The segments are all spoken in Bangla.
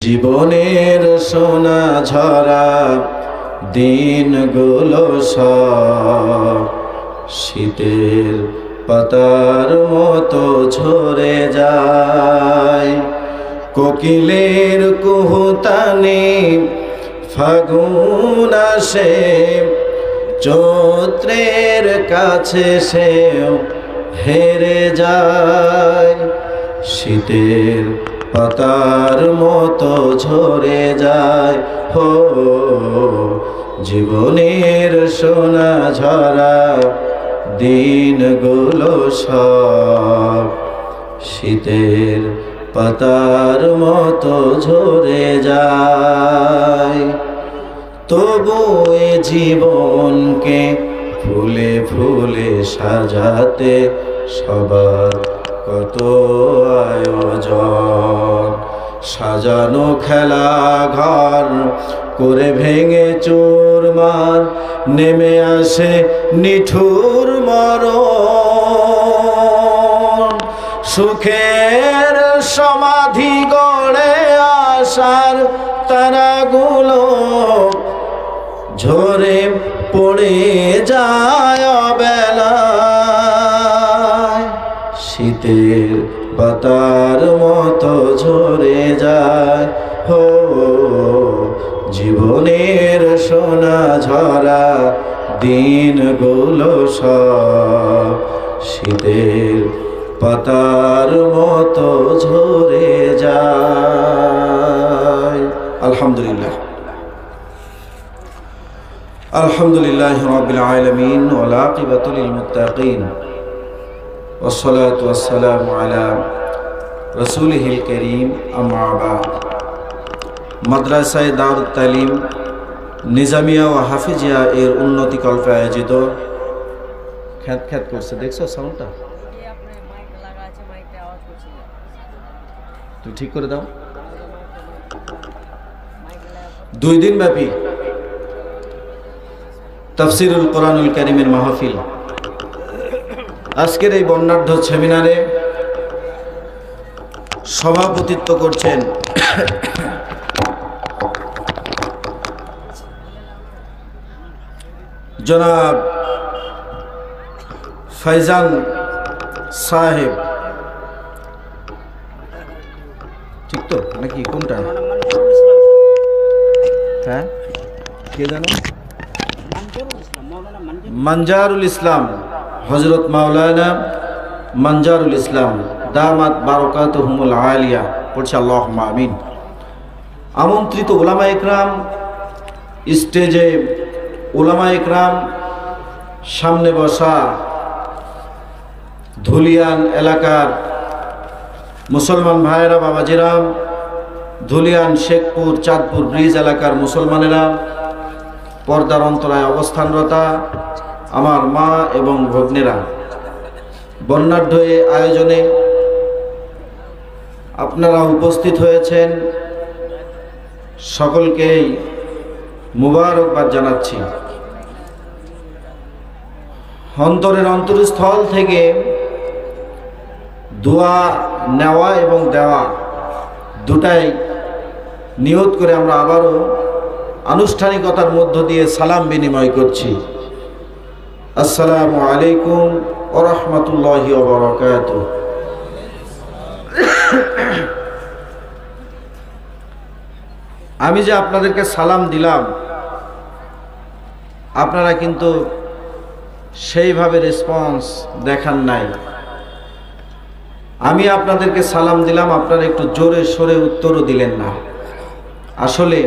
জীবনের সোনা ঝরা দিনগুলো সব শীতের পাতার মতো ঝরে যায়। কোকিলের কুহুতানে ফাগুন আসে, চৈত্রের কাছে সেও হেরে যায়। শীতের পাতার মতো ঝরে যায় হো জীবনের সোনা ঝরা দিনগুলো সব শীতের পাতার মতো ঝরে যায়। তবু এ জীবনকে ফুলে ফুলে সাজাতে সবার কত আয়োজন। সাজানো খেলা ঘর করে ভেঙে চুরমার নেমে আসে নিঠুর মরণ। সুখের সমাধি গড়ে আসার তারাগুলো ঝরে পড়ে যায় অবেলায়। শীতের পাতার মতো ঝরে যায় হো জীবনের সোনা ঝরা দিনগুলো সব শীতের পাতার মতো ঝরে যায়। আলহামদুলিল্লাহ আলহামদুলিল্লাহ রাব্বিল আলামিন ওয়াল আকিবাতু লিল মুত্তাকিন ওয়াসসালাতু ওয়াসসালামু আলা রাসূলিহিল কারীম আম্মা বা'দ। মাদ্রাসায়ে দারুত তালিম নিজামিয়া ও হাফিজিয়া এর উন্নতি কল্পে আয়োজিত খ্যাত খ্যাত করছে, দেখছো সাউন্ডটা? তুই ঠিক করে দাও। 2 দিন ব্যাপী তাফসীরুল কোরআনুল কারীমের মাহফিল। আজকের এই বর্ণাঢ্য সেমিনারে সভাপতিত্ব করছেন জনাব ফাইজান সাহেব, ঠিক তো নাকি কোনটা? হ্যাঁ, কে জানো? মঞ্জারুল ইসলাম, হযরত মাওলানা মঞ্জারুল ইসলাম দামাত বারাকাতুহুমুল আলিয়া, পড়ছি আল্লাহুম্মা আমিন। আমন্ত্রিত উলামা ইকরাম, স্টেজে উলামা ইকরাম, সামনে বসা ধুলিয়ান এলাকার মুসলমান ভাইয়েরা, বাবাজিরাম, ধুলিয়ান শেখপুর চাঁদপুর ব্রিজ এলাকার মুসলমানেরা, পর্দার অন্তরায় অবস্থানরতা আমার মা এবং ভগ্নেরা, বর্ণাঢ্য এই আয়োজনে আপনারা উপস্থিত হয়েছেন, সকলকেই মুবারকবাদ জানাচ্ছি। অন্তরের অন্তরস্থল থেকে দোয়া নেওয়া এবং দেওয়া দুটাই নিয়ত করে আমরা আবারও আনুষ্ঠানিকতার মধ্য দিয়ে সালাম বিনিময় করছি। আসসালামু আলাইকুম ওয়া রাহমাতুল্লাহি ওয়া বারাকাতুহু। আমি যে আপনাদেরকে সালাম দিলাম, আপনারা কিন্তু সেইভাবে রেসপন্স দেখান নাই। আমি আপনাদেরকে সালাম দিলাম, আপনারা একটু জোরে সোরে উত্তরও দিলেন না। আসলে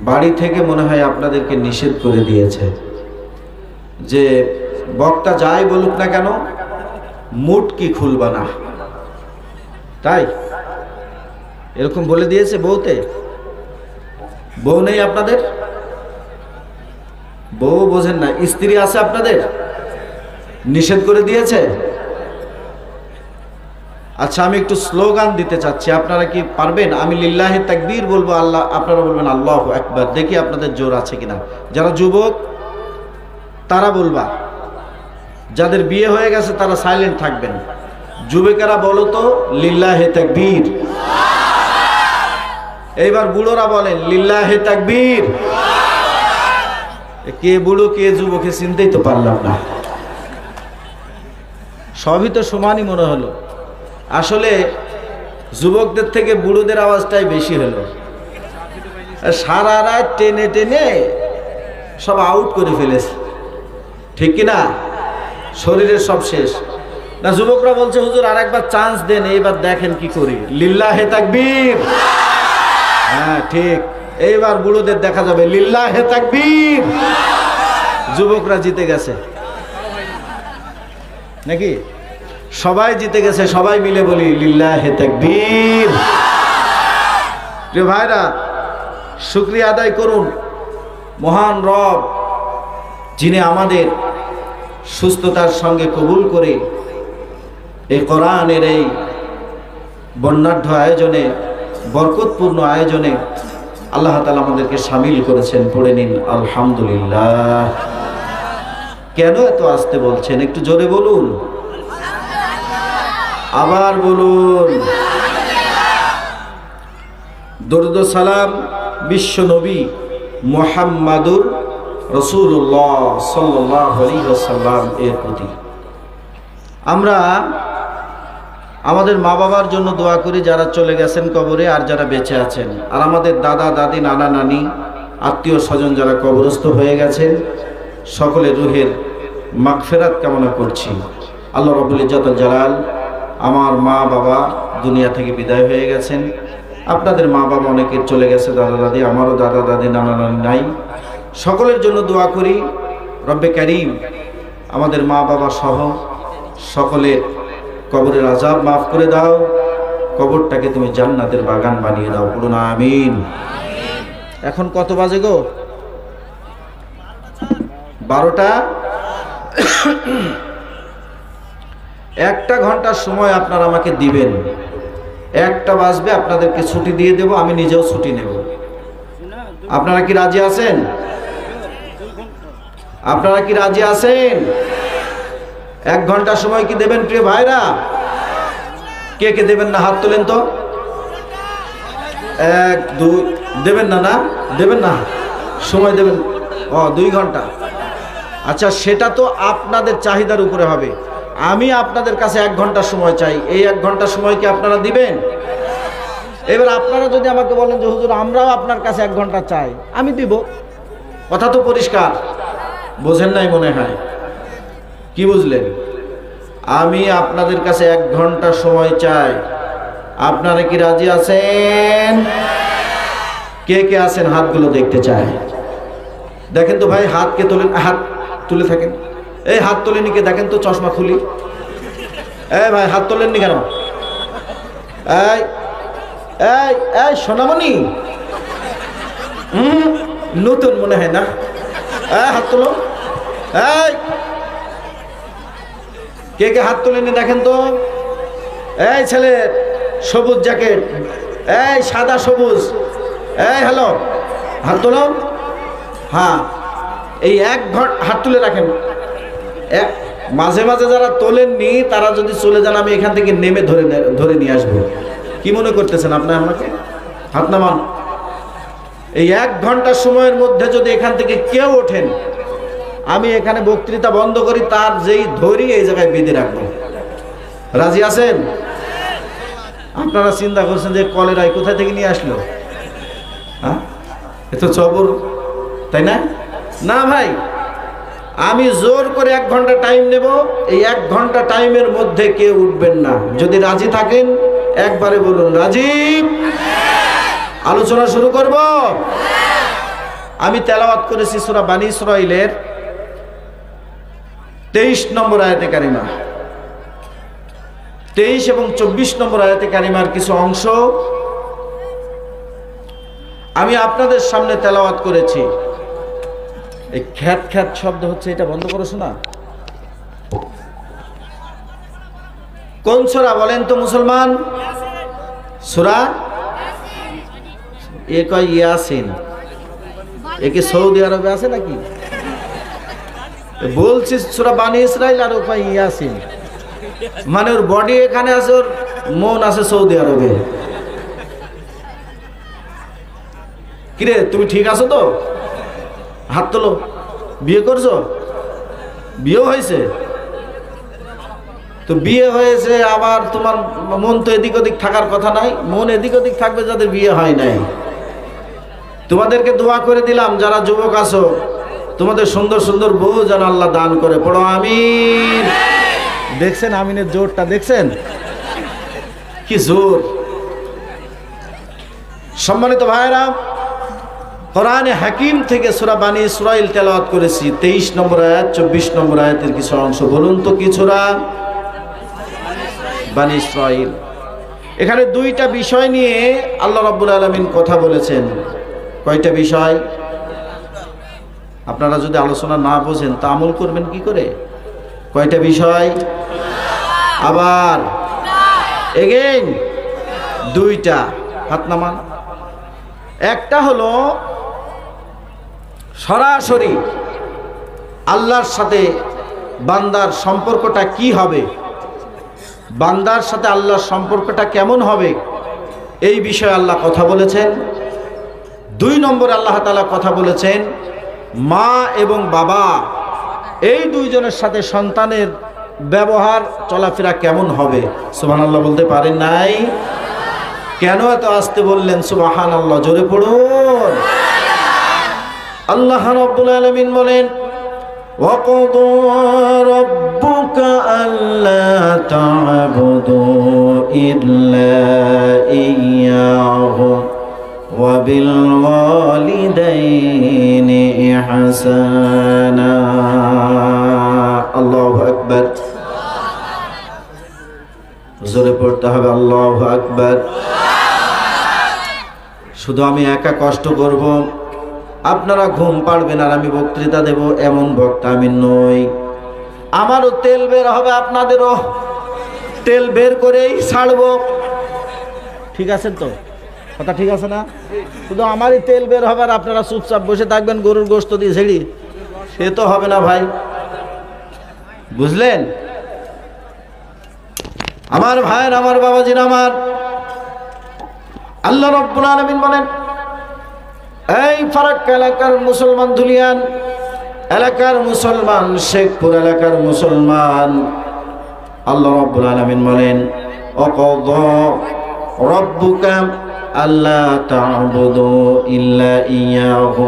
বাড়ি থেকে মনে হয় আপনাদেরকে নিষেধ করে দিয়েছে যে বক্তা যাই বলুক না কেন মুট কি খুলবা না, তাই এরকম বলে দিয়েছে। বউতে বউ নেই আপনাদের? বউ বোঝেন না, স্ত্রী আছে আপনাদের, নিষেধ করে দিয়েছে। আচ্ছা, আমি একটু স্লোগান দিতে চাচ্ছি, আপনারা কি পারবেন? আমি লিল্লাহি তাকবীর বলবো, আল্লাহ, আপনারা বলবেন আল্লাহু আকবার। দেখি আপনাদের জোর আছে কিনা। যারা যুবক তারা বলবা, যাদের বিয়ে হয়ে গেছে তারা সাইলেন্ট থাকবেন। যুবকেরা বলো তো লিল্লাহি তাকবীর। এইবার বুড়োরা বলেন লিল্লাহে তাকবীর। কে বুড়ো কে যুবকে চিনতেই তো পারলাম না, সবই তো সমানই মনে হলো। আসলে যুবকদের থেকে বুড়োদের আওয়াজটাই বেশি হলো। সারা রাত টেনে টেনে সব আউট করে ফেলেছে, ঠিক কিনা? শরীরের সব শেষ না। যুবকরা বলছে হুজুর আর একবার চান্স দেন, এইবার দেখেন কি করি। লিল্লাহে তাকবীর। হ্যাঁ ঠিক, এইবার বুড়োদের দেখা যাবে লিল্লাহে তাকবীর। যুবকরা জিতে গেছে নাকি? সবাই জিতে গেছে, সবাই মিলে বলি লিল্লাহে তাকবীর। প্রিয় ভাইরা, শুকরিয়া আদায় করুন মহান রব, যিনি আমাদের সুস্থতার সঙ্গে কবুল করে এই কোরআনের এই বর্ণাঢ্য আয়োজনে, বরকতপূর্ণ আয়োজনে আল্লাহ তাআলা আমাদেরকে শামিল করেছেন। পড়ে নিন আলহামদুলিল্লাহ। কেন এত আসতে বলছেন? একটু জোরে বলুন, আবার বলুন। দরুদ ও সালাম বিশ্ব নবী মুহাম্মাদুর রাসূলুল্লাহ সাল্লাল্লাহু আলাইহি ওয়াসাল্লাম এর প্রতি। আমরা আমাদের মা বাবার জন্য দোয়া করি, যারা চলে গেছেন কবরে আর যারা বেঁচে আছেন। আর আমাদের দাদা দাদি, নানা নানি, আত্মীয় স্বজন যারা কবরস্থ হয়ে গেছেন, সকলের রুহের মাগফিরাত কামনা করছি। আল্লাহ রাব্বুল ইজ্জত ওয়াল জালাল আমার মা বাবা দুনিয়া থেকে বিদায় হয়ে গেছেন। আপনাদের মা বাবা অনেকের চলে গেছে, দাদা দাদি, আমারও দাদা দাদি, নানা নানি নাই। সকলের জন্য দোয়া করি, রব্বে কারীম আমাদের মা বাবা সহ সকলের কবরের আযাব মাফ করে দাও, কবরটাকে তুমি জান্নাতের বাগান বানিয়ে দাও। বলুন আমিন। এখন কত বাজে গো? 12টা। 1টা ঘন্টার সময় আপনারা আমাকে দিবেন। 1টা বাজবে, আপনাদেরকে ছুটি দিয়ে দেব, আমি নিজেও ছুটি নেব। আপনারা কি রাজি আছেন? আপনারা কি রাজি আছেন? 1 ঘন্টা সময় কি দেবেন প্রিয় ভাইরা? কে কে দেবেন না হাত তোলেন তো। 1 2 দেবেন না? না দেবেন না, সময় দেবেন। 2 ঘন্টা। আচ্ছা, সেটা তো আপনাদের চাহিদার উপরে হবে। আমি আপনাদের কাছে 1 ঘন্টা সময় চাই। এই 1 ঘন্টা সময় কি আপনারা দিবেন? এবার আপনারা যদি আমাকে বলেন যে হুজুর আমরাও আপনার কাছে 1 ঘন্টা চাই, আমি দিব। কথা তো পরিষ্কার, বোঝেন নাই মনে হয়। কি বুঝলেন? আমি আপনাদের কাছে 1 ঘন্টা সময় চাই। আপনারা কি রাজি আছেন? কে কে আছেন হাতগুলো দেখতে চাই। দেখেন তো ভাই, হাত কে তোলেন? হাত তুলে থাকেন। এই হাত তোলেনি কে? দেখেন তো, চশমা খুলি। এই ভাই হাত তোলেননি কেন? এই এই এই সোনামণি, নতুন মনে হয় না? হাত তোলো। এই কে কে হাত তোলেনি দেখেন তো। এই ছেলে সবুজ জ্যাকেট, এই সাদা সবুজ, এই হ্যালো, হাত তোলো। হ্যাঁ, এই 1 ঘন্টা হাত তুলে রাখেন। মাঝে মাঝে যারা তোলেননি তারা যদি চলে যান, আমি এখান থেকে নেমে ধরে নিয়ে আসবো। কি মনে করতেছেন আপনার? আমাকে হাত নামান। এই 1 ঘন্টা সময়ের মধ্যে যদি এখান থেকে কেউ ওঠেন, আমি এখানে বক্তৃতা বন্ধ করি, তার যেই ধরি এই জায়গায় বেঁধে রাখবো। রাজি আছেন? আপনারা চিন্তা করছেন যে কলেরায় কোথায় থেকে নিয়ে আসলো? হ্যাঁ, এ তো চবর, তাই না? না ভাই, আমি জোর করে 1 ঘন্টা টাইম নেব। এই 1 ঘন্টা টাইমের মধ্যে কেউ উঠবেন না। যদি রাজি থাকেন একবারে বলুন রাজি। আলোচনা শুরু করব। আমি তেলাওয়াত করেছি সূরা বানী ইসরাঈলের 23 নম্বর আয়াতে কারিমা। 23 এবং 24 নম্বর আয়াতে কারিমার কিছু অংশ আমি আপনাদের সামনে তেলাওয়াত করেছি। এই খ্যাত খ্যাত শব্দ হচ্ছে, এটা বন্ধ করো শোনা। কোন সূরা বলেন তো মুসলমান? সূরা এ কয় ইয়াসিন। এ কি সৌদি আরবে আছে নাকি? বলছি সূরা বানী ইসরাঈল, আর ও কয় ইয়াসিন। মানে ওর বডি এখানে আছে, ওর মন আছে সৌদি আরবে। কিরে তুমি ঠিক আছো তো? হাত তোলো। বিয়ে করছো? বিয়েও হয়েছে? তো বিয়ে হয়েছে, আবার তোমার মন তো এদিক ওদিক থাকার কথা নাই। মন এদিক ওদিক থাকবে যাদের বিয়ে হয় নাই। তোমাদেরকে দোয়া করে দিলাম যারা যুবক আছো, তোমাদের সুন্দর সুন্দর বউ যেন আল্লাহ দান করে। পড়ো আমিন। দেখছেন আমিনের জোরটা? দেখছেন কি জোর? সম্মানিত ভাইরা, কোরআনে হাকিম থেকে সূরা বানী ইসরাঈল তেলাওয়াত করেছি। 23 নম্বর আয়াত, 24 নম্বর আয়াতের কিছু অংশ। বলুন তো কি সূরা? বানী ইসরাঈল। এখানে দুইটা বিষয় নিয়ে আল্লাহ রাব্বুল আলামিন কথা বলেছেন। কয়টা বিষয়? আপনারা যদি আলোচনা না বোঝেন তা আমল করবেন কি করে? কয়টা বিষয়? আবার এগেইন দুইটা। হাত নামান। একটা হলো সরাসরি আল্লাহর সাথে বান্দার সম্পর্কটা কি হবে, বান্দার সাথে আল্লাহর সম্পর্কটা কেমন হবে, এই বিষয়ে আল্লাহ কথা বলেছেন। 2 নম্বরে আল্লাহ তাআলা কথা বলেছেন মা এবং বাবা এই দুইজনের সাথে সন্তানের ব্যবহার চলাফেরা কেমন হবে। সুবহানাল্লাহ বলতে পারেন নাই? কেন এত আস্তে বললেন সুবহানাল্লাহ? জোরে পড়ুন। আল্লাহ রাব্বুল আলামিন বলেন ওয়াকাদা রাব্বুকা আল্লা তা'বুদু ইল্লা ইয়্যাহু ওয়া বিল ওয়ালিদাইনি ইহসানা। আল্লাহু আকবার। জোরে পড়তে হবে আল্লাহু আকবার। শুধু আমি একা কষ্ট করব, আপনারা ঘুম পাড়বেন আর আমি বক্তৃতা দেব, এমন বক্তা আমি নই। আমারও তেল বের হবে, আপনাদেরও তেল বের করেই ছাড়বো। ঠিক আছে তো? কথা ঠিক আছে না? শুধু আমারই তেল বের হবে আর আপনারা চুপচাপ বসে থাকবেন গরুর গোশত দিয়ে ঝেড়ি, সে তো হবে না ভাই। বুঝলেন? আমার ভাইয়ের, আমার বাবাজির, আমার আল্লাহ রাব্বুল আলামিন বলেন এই ফারাক্কা এলাকার মুসলমান, ধুলিয়ান এলাকার মুসলমান, শেখপুর এলাকার মুসলমান, আল্লাহ রাব্বুল আলামিন বলেন ওয়াকাদা রাব্বুকা আল্লা তা'বুদু ইল্লা ইয়্যাহু।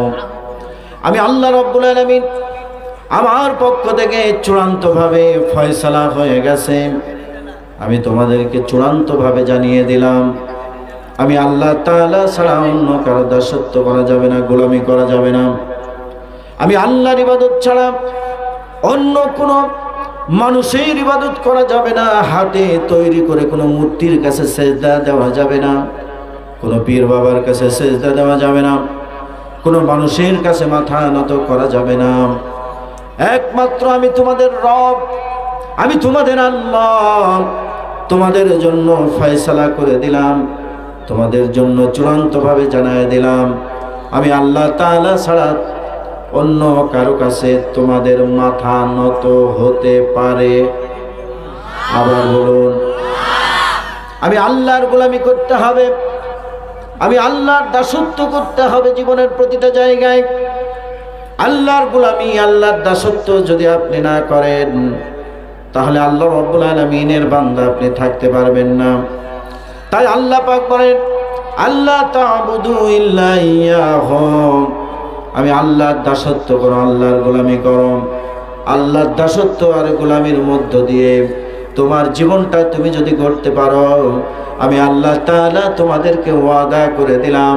আমি আল্লাহ রাব্বুল আলামিন আমার পক্ষ থেকে চূড়ান্তভাবে ফয়সালা হয়ে গেছে। আমি তোমাদেরকে চূড়ান্তভাবে জানিয়ে দিলাম আমি আল্লাহ তাআলা ছাড়া অন্য কারো দাসত্ব করা যাবে না, গোলামি করা যাবে না। আমি আল্লাহর ইবাদত ছাড়া অন্য কোনো মানুষের ইবাদত করা যাবে না। হাতে তৈরি করে কোনো মূর্তির কাছে সেজদা দেওয়া যাবে না, কোনো পীর বাবার কাছে সেজদা দেওয়া যাবে না, কোনো মানুষের কাছে মাথা নত করা যাবে না। একমাত্র আমি তোমাদের রব, আমি তোমাদের আল্লাহ। তোমাদের জন্য ফয়সালা করে দিলাম, তোমাদের জন্য চূড়ান্তভাবে জানায় দিলাম আমি আল্লাহ তাআলা ছাড়া অন্য কারো কাছে তোমাদের মাথা নত হতে পারে। আবার বলুন, আমি আল্লাহর গোলামি করতে হবে, আমি আল্লাহর দাসত্ব করতে হবে জীবনের প্রতিটা জায়গায়। আল্লাহর গোলামি, আল্লাহর দাসত্ব যদি আপনি না করেন তাহলে আল্লাহ রাব্বুল আলামিনের বান্দা আপনি থাকতে পারবেন না। তাই আল্লাহ পাক বলেন আল্লাহ তা'বুদু ইল্লা ইয়্যাহু। আমি আল্লাহর দাসত্ব করো, আল্লাহর গোলামি করো। আল্লাহর দাসত্ব আর গোলামির মধ্য দিয়ে তোমার জীবনটা তুমি যদি গড়তে পারো, আমি আল্লাহ তাআলা তোমাদেরকে ওয়াদা করে দিলাম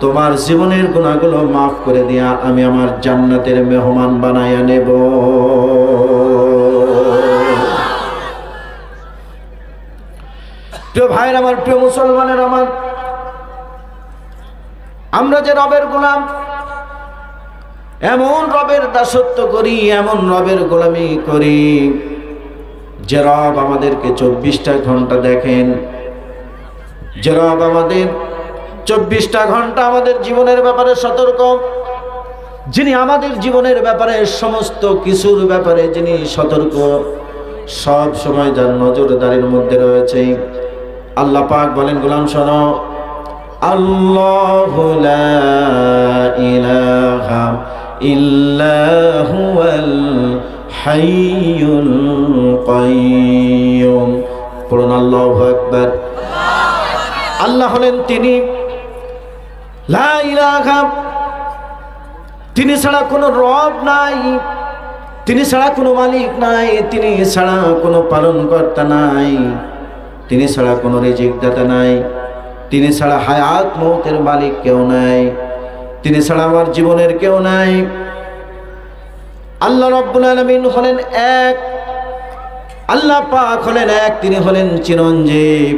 তোমার জীবনের গুনাহগুলো মাফ করে দিয়া আমি আমার জান্নাতের মেহমান বানায়া নেব। প্রিয় ভাইয়ের আমার, প্রিয় মুসলমানের আমার, আমরা যে রবের গোলাম, এমন রবের দাসত্ব করি, এমন রবের গোলামি করি যে রব আমাদেরকে 24টা ঘন্টা দেখেন, যে রব আমাদের 24টা ঘন্টা আমাদের জীবনের ব্যাপারে সতর্ক, যিনি আমাদের জীবনের ব্যাপারে সমস্ত কিছুর ব্যাপারে যিনি সতর্ক, সব সময় যার নজরদারির মধ্যে রয়েছে। আল্লাহ পাক বলেন গোলাম শোনো, আল্লাহু লা ইলাহা ইল্লা হুয়াল হাইয়ুল কাইয়্যুম। পড়ুন আল্লাহু আকবার। আল্লাহ হলেন তিনি, লা ইলাহা, তিনি ছাড়া কোনো রব নাই, তিনি ছাড়া কোনো মালিক নাই, তিনি ছাড়া কোনো পালনকর্তা নাই, তিনি ছাড়া কোনো রিজিক দাতা নাই, তিনি ছাড়া হায়াত মৌতের মালিক কেউ নাই, তিনি ছাড়া আমার জীবনের কেউ নাই। আল্লাহ রাব্বুল আলামিন হলেন এক, আল্লাহ পাক হলেন এক, তিনি হলেন চিরঞ্জীব,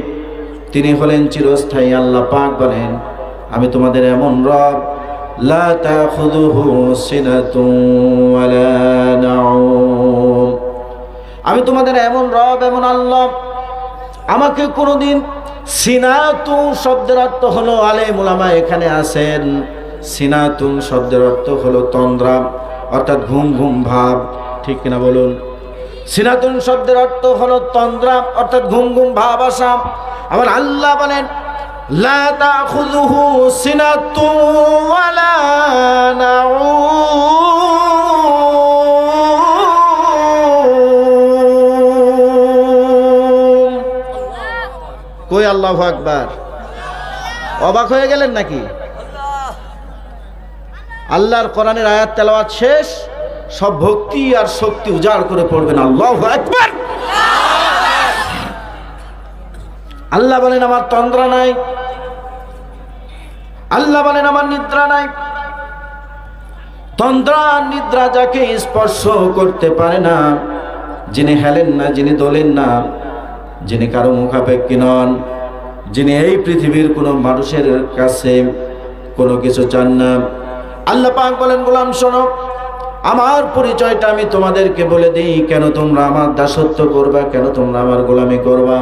তিনি হলেন চিরস্থায়ী। আল্লাহ পাক বলেন, আমি তোমাদের এমন রব, লা তাখুযুহু সিনাতুন ওয়ালা নাউম, আমি তোমাদের এমন রব, এমন আল্লাহ, আমাকে কোনোদিন, সিনাতুন শব্দের অর্থ হলো, আলেম উলামা এখানে আছেন, সিনাতুন শব্দের অর্থ হলো তন্দ্রা, অর্থাৎ ঘুম ঘুম ভাব, ঠিক কিনা বলুন? সিনাতুন শব্দের অর্থ হলো তন্দ্রা, অর্থাৎ ঘুম ঘুম ভাব আসা। আবার আল্লাহ বলেন, লা তাখুযুহু সিনাতুন ওয়ালা নাউম। কই আল্লাহু আকবার? অবাক হয়ে গেলেন নাকি? আল্লাহর কোরআনের আয়াত তেলাওয়াত শেষ, সব ভক্তি আর শক্তি উজাড় করে পড়বেন আল্লাহু আকবার। আল্লাহ বলেন, আমার তন্দ্রা নাই, আল্লাহ বলেন আমার নিদ্রা নাই। তন্দ্রা নিদ্রা যাকে স্পর্শ করতে পারে না, যিনি হেলেন না, যিনি দোলেন না, যিনি কারো মুখাপেক্ষী নন, যিনি এই পৃথিবীর কোনো মানুষের কাছে কোনো কিছু চান না। আল্লাহ পাক বলেন, গোলাম শোনো, আমার পরিচয়টা আমি তোমাদেরকে বলে দিই, কেন তোমরা আমার দাসত্ব করবা, কেন তোমরা আমার গোলামি করবা।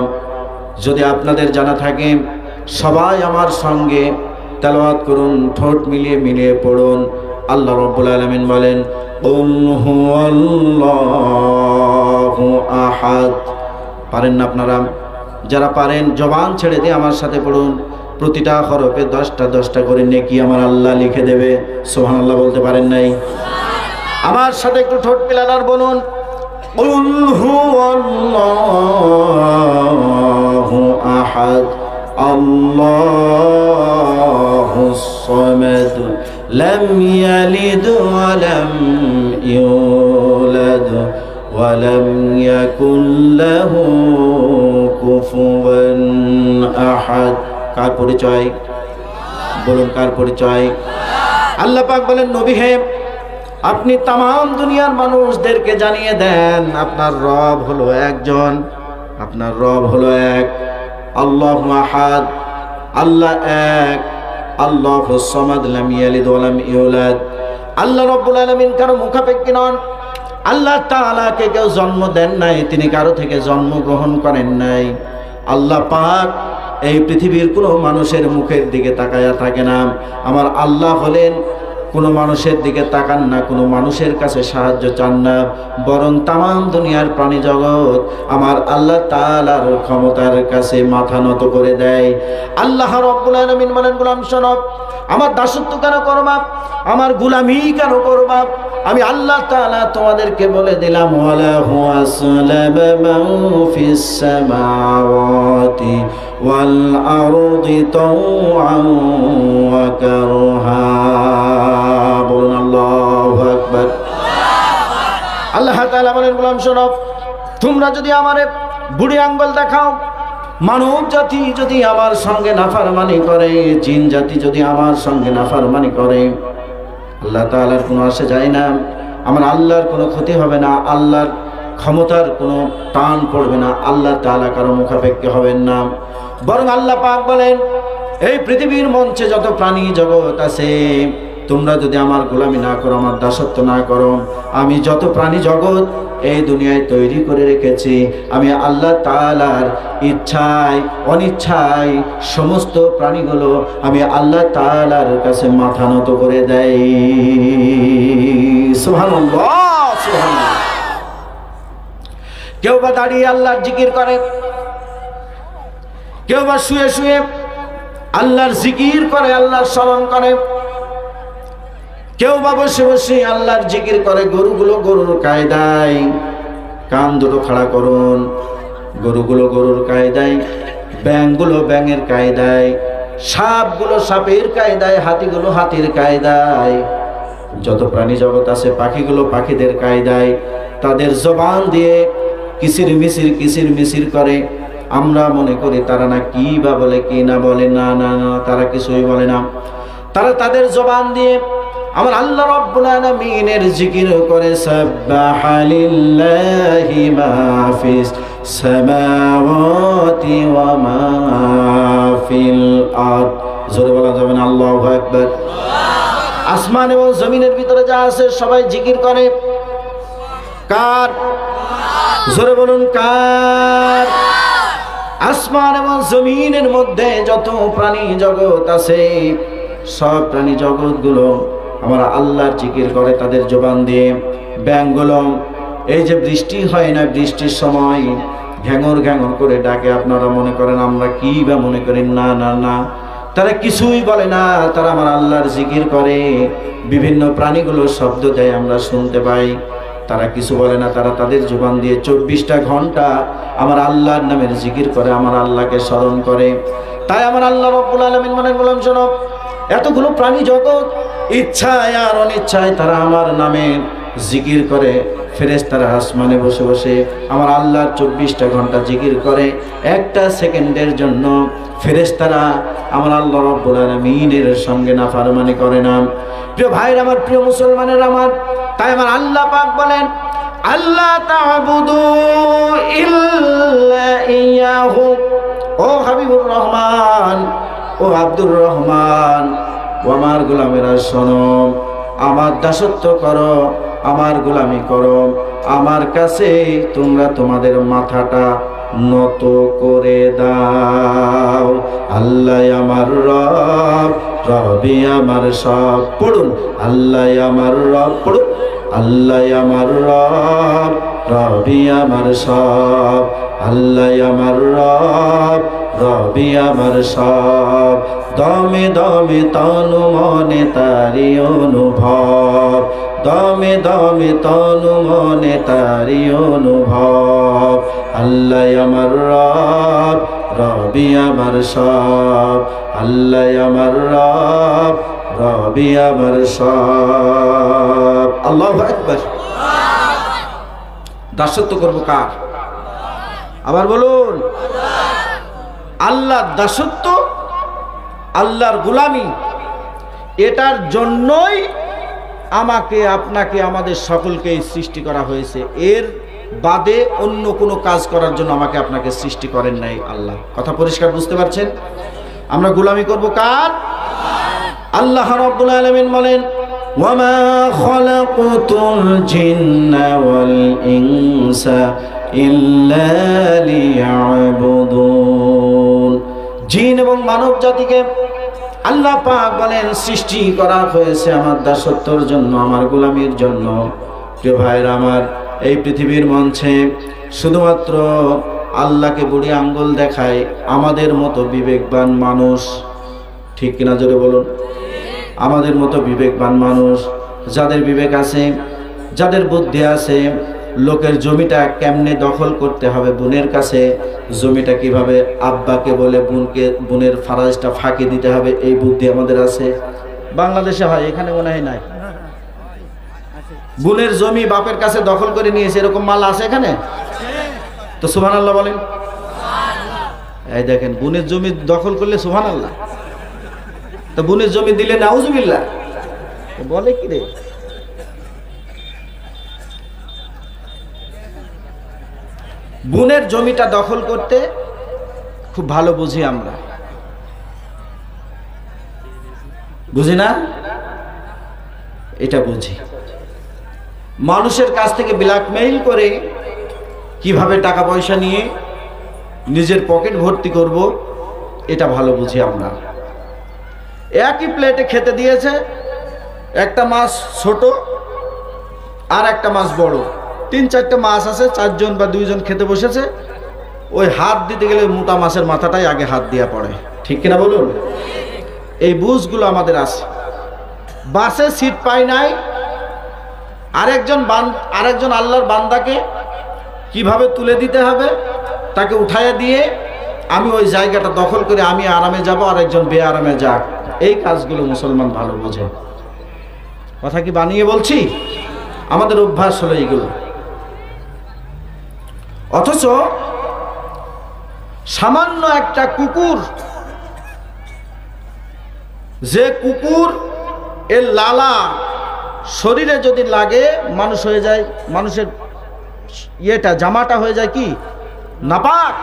যদি আপনাদের জানা থাকে, সবাই আমার সঙ্গে তেলাওয়াত করুন, ঠোঁট মিলিয়ে মিলিয়ে পড়ুন। আল্লাহ রাব্বুল আলামিন বলেন, কুল হুয়াল্লাহু আহাদ। পারেন না আপনারা? যারা পারেন জবান ছেড়ে দিয়ে আমার সাথে পড়ুন। প্রতিটা হরফে 10টা 10টা করে নেকি আমার আল্লাহ লিখে দেবে। সুবহানাল্লাহ বলতে পারেন নাই? আমার সাথে একটু ঠোঁট মিলান আর বলুন, কুল হুয়াল্লাহু আহাদ আল্লাহুস সামাদ লাম ইয়ালিদ ওয়া লাম ইউলাদ ওয়া লাম ইয়াকুল লাহু কুফুয়ান আহাদ। কার পরিচয়? বলুন, কার পরিচয়? আল্লাহ পাক বলেন, নবী হে, আপনি তামাম দুনিয়ার মানুষদেরকে জানিয়ে দেন, আপনার রব হলো একজন, আপনার রব হলো এক, আল্লাহু আহাদ, আল্লাহ এক, আল্লাহুস সামাদ লাম ইয়ালিদ ওয়া লাম ইউলাদ। আল্লাহ রাব্বুল আলামিন কারো মুখাপেক্ষী নন। আল্লাহ তাআলাকে কেউ জন্ম দেন নাই, তিনি কারো থেকে জন্ম গ্রহণ করেন নাই। আল্লাহ পাক এই পৃথিবীর কোনো মানুষের মুখের দিকে তাকায়া থাকে না। আমার আল্লাহ হলেন কোনো মানুষের দিকে তাকান না, কোনো মানুষের কাছে সাহায্য চান না, বরং তামাম দুনিয়ার প্রাণী জগৎ আমার আল্লাহ তাআলার ক্ষমতার কাছে মাথা নত করে দেয়। আল্লাহ রাব্বুল আলামিন বলেন, গোলাম শোনো, আমার দাসত্ব কেন করবা, আমার গোলামি কেন করবা? আমি আল্লাহ তাআলা তোমাদেরকে বলে দিলাম, ওয়ালাহু আসলামা মান ফিস সামাওয়াতি ওয়াল আরদি তাওআন ওয়া কারহা। বলুন আল্লাহু আকবার। আল্লাহ তাআলা বলেন, গোলাম শোনো, তোমরা যদি আমারে বুড়ি আঙ্গুল দেখাও, মানব জাতি যদি আমার সঙ্গে নাফরমানি করে, জিন জাতি যদি আমার সঙ্গে নাফরমানি করে, আল্লাহ তাআলার কোনো আসে যায় না, আমার আল্লাহর কোনো ক্ষতি হবে না, আল্লাহর ক্ষমতার কোনো টান পড়বে না, আল্লাহ তাআলা কারো মুখাপেক্ষী হবেন না। বরং আল্লাহ পাক বলেন, এই পৃথিবীর মঞ্চে যত প্রাণী জগৎ আছে, তোমরা যদি আমার গোলামি না করো, আমার দাসত্ব না করো, আমি যত প্রাণী জগৎ এই দুনিয়ায় তৈরি করে রেখেছি, আমি আল্লাহ তাআলার ইচ্ছায় অনিচ্ছায় সমস্ত প্রাণীগুলো আমি আল্লাহ তাআলার কাছে মাথা নত করে দেই। সুবহানাল্লাহ, সুবহানাল্লাহ। কেউ বা দাঁড়িয়ে আল্লাহর জিকির করে, কেউ বা শুয়ে শুয়ে আল্লাহর জিকির করে, আল্লাহর স্মরণ করে। কেউ বা বসে বসে আল্লাহর জিকির করে। গরুগুলো গরুর কায়দায়, কান দুটো খাড়া করুন, গরুগুলো গরুর কায়দায়, ব্যাঙগুলো ব্যাঙের কায়দায়, সাপগুলো সাপের কায়দায়, হাতিগুলো হাতির কায়দায়, যত প্রাণী জগৎ আছে পাখিগুলো পাখিদের কায়দায়। তাদের জবান দিয়ে কিসির মিসির করে। আমরা মনে করি তারা না কি বা বলে কি না বলে, না না না, তারা কিছুই বলে না। তারা তাদের জবান দিয়ে আমার আল্লাহ রাব্বুল আলামিনের জিকির করে। সাব্বাহা লিল্লাহি মা ফিস সামাওয়াতি ওয়া মা ফিল আরদ। জোরে বলা যাবে না আল্লাহু আকবার। আসমান এবং জমিনের ভিতরে যা আছে সবাই জিকির করে। কার? জোরে বলুন কার? আসমান এবং জমিনের মধ্যে যত প্রাণী জগৎ আছে সব প্রাণী জগৎগুলো আমার আল্লাহর জিকির করে তাদের জবান দিয়ে। ব্যাঙগুলো এই যে বৃষ্টি হয় না, বৃষ্টির সময় ঘ্যাঙর ঘ্যাঙর করে ডাকে। আপনারা মনে করেন আমরা কি বা মনে করি? না না না, তারা কিছুই বলে না, তারা আমার আল্লাহর জিকির করে। বিভিন্ন প্রাণীগুলোর শব্দ দেয়, আমরা শুনতে পাই। তারা কিছু বলে না, তারা তাদের জবান দিয়ে 24টা ঘন্টা আমার আল্লাহর নামের জিকির করে, আমার আল্লাহকে স্মরণ করে। তাই আমার আল্লাহ রাব্বুল আলামিন মনে বললাম, শোনো, এতগুলো প্রাণী জগৎ ইচ্ছায় আর অনিচ্ছায় তারা আমার নামে জিকির করে। ফেরেশতারা আসমানে বসে বসে আমার আল্লাহর 24টা ঘন্টা জিকির করে। একটা সেকেন্ডের জন্য ফেরেশতারা আমার আল্লাহ রাব্বুল আলামিনের সঙ্গে নাফরমানি করে না। প্রিয় ভাইরা আমার, প্রিয় মুসলমানের আমার, তাই আমার আল্লাহ পাক বলেন, আল্লাহ তা'বুদু ইল্লা ইয়াহু। ও হাবিবুর রহমান, ও আব্দুর রহমান, ও আমার গোলামেরা শোনো, আমার দাসত্ব করো, আমার গোলামি করো, আমার কাছে তোমরা তোমাদের মাথাটা নত করে দাও। আল্লাহ আমার রব, রবি আমার সব। পড়ুন, আল্লাহ আমার রব। পড়ুন, আল্লাহ আমার রব, রবি আমার সব। আল্লাহ আমার রব, রবি আমার সব। দমে দমে তনু মনে তারি অনুভব, দমে দমে তনু মনে তারি অনুভব। আল্লাহ আমার রব, রবি আমার সব। আল্লাহ আমার রব, রবি আমার সব। আল্লাহু আকবার। দাসত্ব করব কার? আবার বলুন, আল্লাহর দাসত্ব, আল্লাহর গোলামি, এটার জন্যই আমাকে, আপনাকে, আমাদের সকলকে সৃষ্টি করা হয়েছে। এর বাদে অন্য কোনো কাজ করার জন্য আমাকে আপনাকে সৃষ্টি করেন নাই আল্লাহ। কথা পরিষ্কার বুঝতে পারছেন? আমরা গোলামি করব কার? আল্লাহ রাব্বুল আলামিন বলেন, ওয়ামা খালাকতুল জিন্না ওয়াল ইনসা ইল্লা লিয়াবুদুন। জিন এবং মানব জাতিকে আল্লাহ পাক বলেন সৃষ্টি করা হয়েছে আমার দাসত্বের জন্য, আমার গোলামির জন্য। প্রিয় ভাইরা আমার, এই পৃথিবীর মঞ্চে শুধুমাত্র আল্লাহকে বুড়ি আঙ্গুল দেখায় আমাদের মতো বিবেকবান মানুষ, ঠিক কিনা জোরে বলুন? আমাদের মতো বিবেকবান মানুষ, যাদের বিবেক আছে, যাদের বুদ্ধি আছে, লোকের জমিটা কেমনে দখল করতে হবে, বোনের কাছে জমিটা কিভাবে আব্বাকে বলে বোনের ফারাজটা ফাঁকি দিতে হবে, এই বুদ্ধি আমাদের আছে। বাংলাদেশে হয়, এখানে মনে হয় নাই। বোনের জমি বাপের কাছে দখল করে নিয়েছে, এরকম মাল আছে এখানে? তো সুবহানাল্লাহ বলেন। এই দেখেন, বোনের জমি দখল করলে সুবহানাল্লাহ, তো বোনের জমি দিলে নাউজুবিল্লাহ। বলে কি রে? বোনের জমিটা দখল করতে খুব ভালো বুঝি আমরা, বুঝি না? এটা বুঝি। মানুষের কাছ থেকে ব্ল্যাকমেইল করে কিভাবে টাকা পয়সা নিয়ে নিজের পকেট ভর্তি করব, এটা ভালো বুঝি আমরা। একই প্লেটে খেতে দিয়েছে, একটা মাছ ছোট আর একটা মাছ বড়, 3-4টে মাছ আছে, 4 জন বা 2 জন খেতে বসেছে। ওই হাত দিতে গেলে মোটা মাছের মাথাটাই আগে হাত দিয়া পড়ে, ঠিক কিনা বলুন? এই বুঝগুলো আমাদের আছে। বাসে সিট পাই নাই, আরেকজন আল্লাহর বান্দাকে কিভাবে তুলে দিতে হবে, তাকে উঠাইয়া দিয়ে আমি ওই জায়গাটা দখল করে আমি আরামে যাব, আরেকজন বেআরামে যাক, এই কাজগুলো মুসলমান ভালো বোঝে। কথা কি বানিয়ে বলছি? আমাদের অভ্যাস হলো এইগুলো। অথচ সামান্য একটা কুকুর, যে কুকুর এর লালা শরীরে যদি লাগে মানুষ হয়ে যায়, মানুষের জামাটা হয়ে যায় কি নাপাক।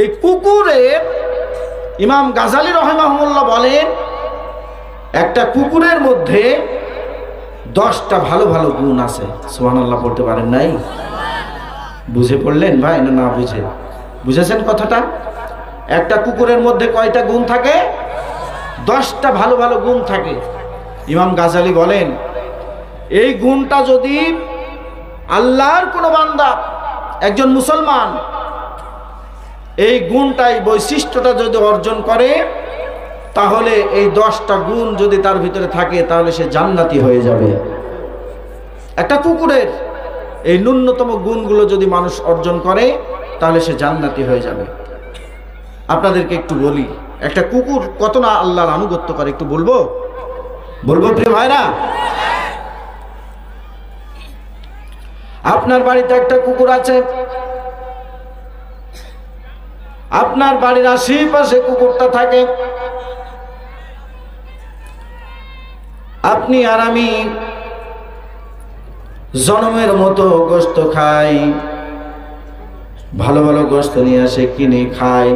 এই কুকুরের ইমাম গাজালি রাহিমাহুল্লাহ বলেন, একটা কুকুরের মধ্যে 10টা ভালো ভালো গুণ আছে। সুবহানাল্লাহ পড়তে পারেন নাই? বুঝে পড়লেন ভাই না না বুঝে? বুঝেছেন কথাটা? একটা কুকুরের মধ্যে কয়টা গুণ থাকে? 10টা ভালো ভালো গুণ থাকে। ইমাম গাজালি বলেন, এই গুণটা যদি আল্লাহর কোনো বান্দা, একজন মুসলমান, এই গুণটাই বৈশিষ্ট্যটা যদি অর্জন করে, তাহলে এই 10টা গুণ যদি তার ভিতরে থাকে তাহলে সে জান্নাতি হয়ে যাবে। একটা কুকুরের এই ন্যূনতম গুণগুলো যদি মানুষ অর্জন করে তাহলে সে জান্নাতি হয়ে যাবে। আপনাদেরকে একটু বলি, একটা কুকুর কত না আল্লাহর আনুগত্য করে, একটু বলবো প্রিয় ভাইরা? আপনার বাড়িতে একটা কুকুর আছে, আপনার বাড়ির আশেপাশে কুকুরটা থাকে। আপনি আর আমি জনমের মতো গোশত খাই, ভালো ভালো গোশত নিয়ে আসে কিনে খাই।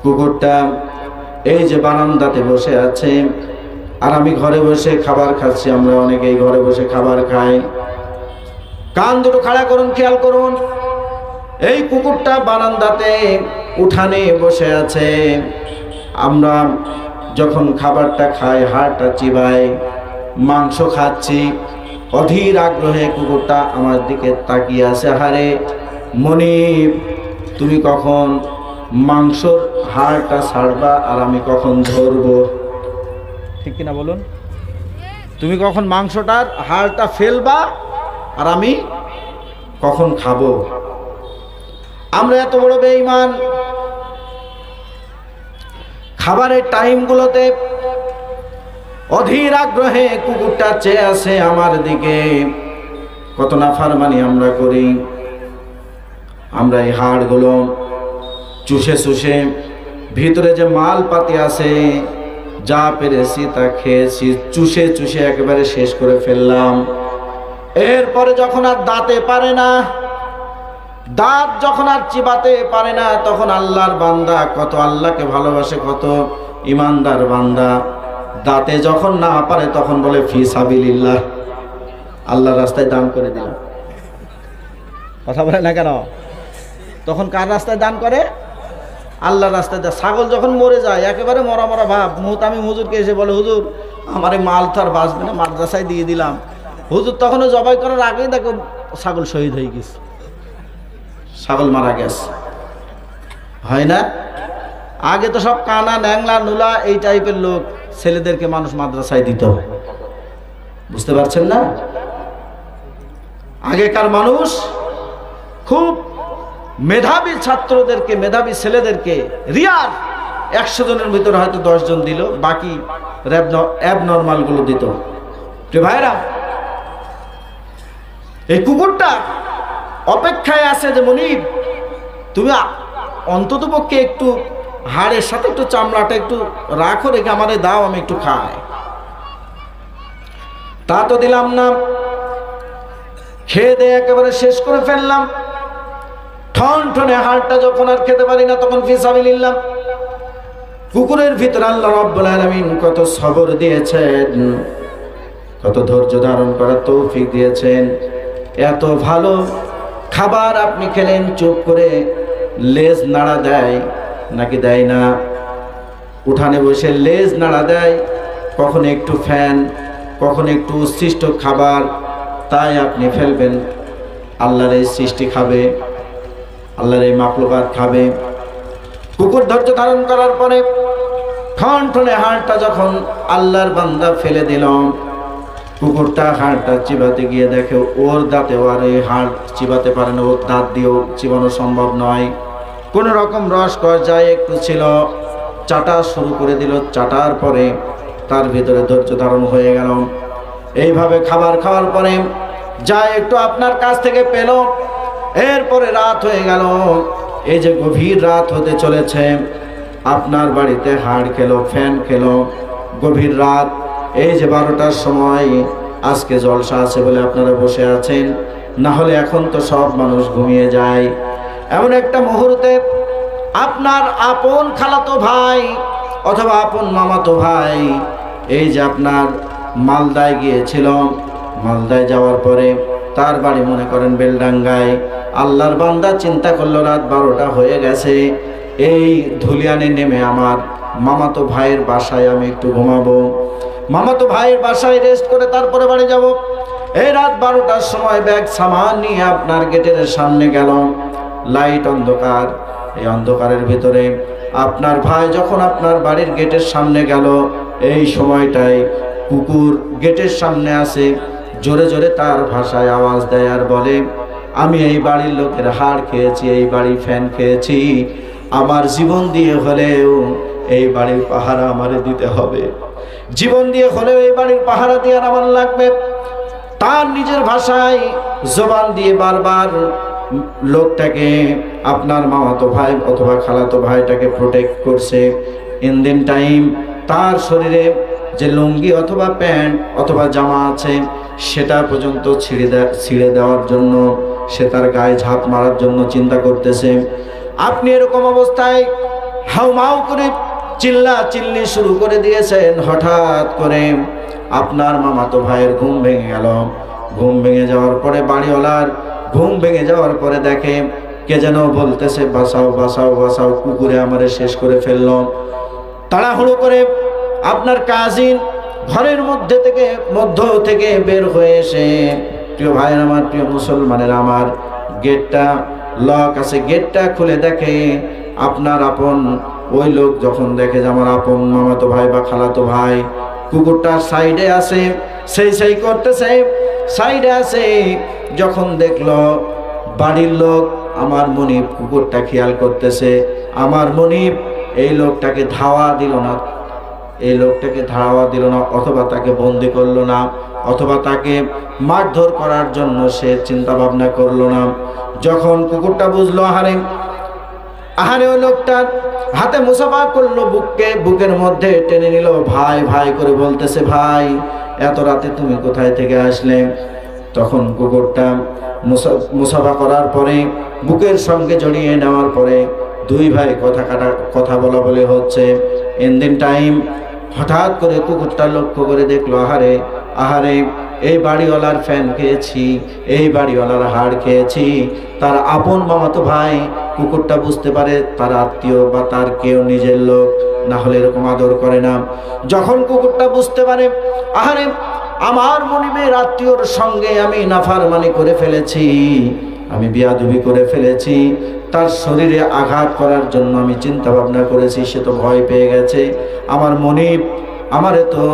কুকুরটা এই যে বারান্দাতে বসে আছে, আর আমি ঘরে বসে খাবার খাচ্ছি। আমরা অনেকেই ঘরে বসে খাবার খাই। কান দুটো খাড়া করুন, খেয়াল করুন। এই কুকুরটা বারান্দাতে উঠানে বসে আছে। আমরা যখন খাবারটা খাই, হাড়টা চিবাই, মাংস খাচ্ছি, অধীর আগ্রহে কুকুরটা আমার দিকে তাকিয়ে আছে। হারে মনিব, তুমি কখন মাংসর হাড়টা ছাড়বা আর আমি কখন ধরবো? ঠিক কিনা বলুন? তুমি কখন মাংসটার হাড়টা ফেলবা আর আমি কখন খাবো? আমরা এত বড় বেঈমান, খাবারের টাইমগুলোতে অধীর আগ্রহে কুকুরটা চেয়ে আছে আমার দিকে। কত নাফরমানি আমরা করি। আমরা এই হাড়গুলো চুষে চুষে ভিতরে যে মাল পাতি আছে, যা পেরেছি তা খেয়েছি, চুষে চুষে একেবারে শেষ করে ফেললাম। এরপরে যখন আর দাঁতে পারে না, দাঁত যখন আর চিবাতে পারে না, তখন আল্লাহর বান্দা, কত আল্লাহকে ভালোবাসে, কত ইমানদার বান্দা, দাঁতে যখন না পারে তখন বলে ফি সাবিলিল্লাহ, আল্লাহর রাস্তায় দান করে দিলাম। কথা বলে না কেন? তখন কার রাস্তায় দান করে? আল্লাহর রাস্তায়। ছাগল যখন মরে যায়, একেবারে মরা মরা ভাব, আমি হুজুরকে এসে বলে, হুজুর আমার এই মাল তো আর বাঁচবে না, মাদ্রাসায় দিয়ে দিলাম। হুজুর তখনও জবাই করার আগেই দেখো ছাগল শহীদ হয়ে গেছে, ছাগল মারা গেছে। হয় না? আগে তো সব কানা ন্যাংলা নুলা এই টাইপের লোক ছেলেদেরকে মানুষ মাদ্রাসায় দিত। বুঝতে পারছেন না? আগেকার মানুষ খুব মেধাবী ছাত্রদেরকে, মেধাবী ছেলেদেরকে রিয়ার 100 জনের ভিতরে হয়তো 10 জন দিল, বাকি অ্যাবনর্মাল গুলো দিত। ভাইরা, এই কুকুরটা অপেক্ষায় আছে যে মনিব তুমি অন্তত পক্ষে একটু হাড়ের সাথে একটু চামড়াটা একটু রাখো, রেখে আমারে দাও, আমি একটু খাই। তা তো দিলাম না। খেয়ে দিয়ে একেবারে শেষ করে ফেললাম। ঠন ঠনে হাড়টা যখন আর খেতে পারি না, তখন ফিসাবিলিল্লাহ। কুকুরের ভিতরে আল্লাহ রাব্বুল আলামিন কত সবর দিয়েছেন, কত ধৈর্য ধারণ করার তৌফিক দিয়েছেন। এত ভালো খাবার আপনি খেলেন, চুপ করে লেজ নাড়া দেয় নাকি দেয় না? উঠানে বসে লেজ নাড়া দেয়, কখন একটু ফ্যান, কখন একটু উচ্ছিষ্ট খাবার, তাই আপনি ফেলবেন। আল্লাহর এই সৃষ্টি খাবে, আল্লাহর এই মাখলুকাত খাবে। কুকুর ধৈর্য ধারণ করার পরে ঠনঠনে হাড়টা যখন আল্লাহর বান্দা ফেলে দিল, কুকুরটা হাড়টা চিবাতে গিয়ে দেখে ওর দাঁতে আর এই হাড় চিবাতে পারে না, ওর দাঁত দিয়েও চিবানো সম্ভব নয়। কোন রকম রস কষ যায় একটু ছিল, চাটা শুরু করে দিল। চাটার পরে তার ভিতরে ধৈর্য ধারণ হয়ে গেল। এইভাবে খাবার খাওয়ার পরে যা একটু আপনার কাছ থেকে পেল, এরপরে রাত হয়ে গেল। এই যে গভীর রাত হতে চলেছে, আপনার বাড়িতে হাড় খেলো, ফ্যান খেলো, গভীর রাত। এই যে 12টার সময় আজকে জলসা আছে বলে আপনারা বসে আছেন, না হলে এখন তো সব মানুষ ঘুমিয়ে যায়। এমন একটা মুহূর্তে আপনার আপন খালাতো ভাই অথবা আপন মামাতো ভাই এই যে আপনার মালদায় গিয়েছিল, মালদায় যাওয়ার পরে তার বাড়ি মনে করেন বেলডাঙ্গায়। আল্লাহর বান্দা চিন্তা করলো রাত 12টা হয়ে গেছে, এই ধুলিয়ানে নেমে আমার মামাতো ভাইয়ের বাসায় আমি একটু ঘুমাবো, মামাতো ভাইয়ের বাসায় রেস্ট করে তারপরে বাড়ি যাব। এই রাত 12টার সময় ব্যাগ সামান নিয়ে আপনার গেটের সামনে গেল, লাইট অন্ধকার। এই অন্ধকারের ভিতরে আপনার ভাই যখন আপনার বাড়ির গেটের সামনে গেল, এই সময়টায় কুকুর গেটের সামনে আসে, জোরে জোরে তার ভাষায় আওয়াজ দেয় আর বলে, আমি এই বাড়ির লোকের হাড় খেয়েছি, এই বাড়ির ফ্যান খেয়েছি, আমার জীবন দিয়ে হলেও এই বাড়ির পাহারা আমারে দিতে হবে, জীবন দিয়ে হলেও এই বাড়ির পাহারা দিয়ে আমার লাগবে। তার নিজের ভাষায় জবান দিয়ে বারবার লোকটাকে, আপনার মামাতো ভাই অথবা খালাতো ভাইটাকে প্রোটেক্ট করছে। ইন দিন টাইম তার শরীরে যে লুঙ্গি অথবা প্যান্ট অথবা জামা আছে সেটা পর্যন্ত ছিঁড়ে দেওয়ার জন্য, সে তার গায়ে ঝাঁপ মারার জন্য চিন্তা করতেছে। আপনি এরকম অবস্থায় হাউমাউ করে চিল্লা চিল্লি শুরু করে দিয়েছেন। হঠাৎ করে আপনার মামাতো ভাইয়ের ঘুম ভেঙে গেল। ঘুম ভেঙে যাওয়ার পরে বাড়িওয়ালার ঘুম ভেঙে যাওয়ার পরে দেখে কে যেন বলতেছে, বাঁচাও বাঁচাও বাঁচাও, কুকুরে আমারে শেষ করে ফেলল। তাড়াহুড়ো করে আপনার কাজিন ঘরের মধ্য থেকে বের হয়ে এসে, প্রিয় ভাইয়ের আমার, প্রিয় মুসলমানের আমার, গেটটা লক আছে, গেটটা খুলে দেখে আপনার আপন ওই লোক যখন দেখে যে আমার আপন মামাতো ভাই বা খালাতো ভাই কুকুরটার সাইডে আছে, সেই করতেছে, সাইডে আছে। যখন দেখলো বাড়ির লোক আমার মনিব কুকুরটা খেয়াল করতেছে, আমার মনিব এই লোকটাকে ধাওয়া দিল না, এই লোকটাকে ধাওয়া দিল না, অথবা তাকে বন্দি করলো না, অথবা তাকে মারধর করার জন্য সে চিন্তা ভাবনা করলো না। যখন কুকুরটা বুঝলো আহারে ওই লোকটার হাতে মুসাফা করলো, বুকের মধ্যে টেনে নিল, ভাই ভাই করে বলতেছে, ভাই এত রাতে তুমি কোথায় থেকে আসলে? তখন কুকুরটা মুসাফা করার পরে বুকের সঙ্গে জড়িয়ে নেওয়ার পরে দুই ভাই কথা বলা বলে হচ্ছে। ইন দিন টাইম হঠাৎ করে কুকুরটা লক্ষ্য করে দেখলো, আহারে এই বাড়িওয়ালার ফ্যান খেয়েছি, এই বাড়িওয়ালার হাড় খেয়েছি। তার আপন মামাতো ভাই কুকুরটা বুঝতে পারে তার আত্মীয় বা তার কেউ নিজের লোক, না হলে এরকম আদর করে না। যখন কুকুরটা বুঝতে পারে আহারে আমার মনিবের আত্মীয়র সঙ্গে আমি নাফরমানি করে ফেলেছি, আমি বিয়াদবি করে ফেলেছি, তার শরীরে আঘাত করার জন্য আমি চিন্তা ভাবনা করেছি, সে তো ভয় পেয়ে গেছে। আমার মনিব আমারে তো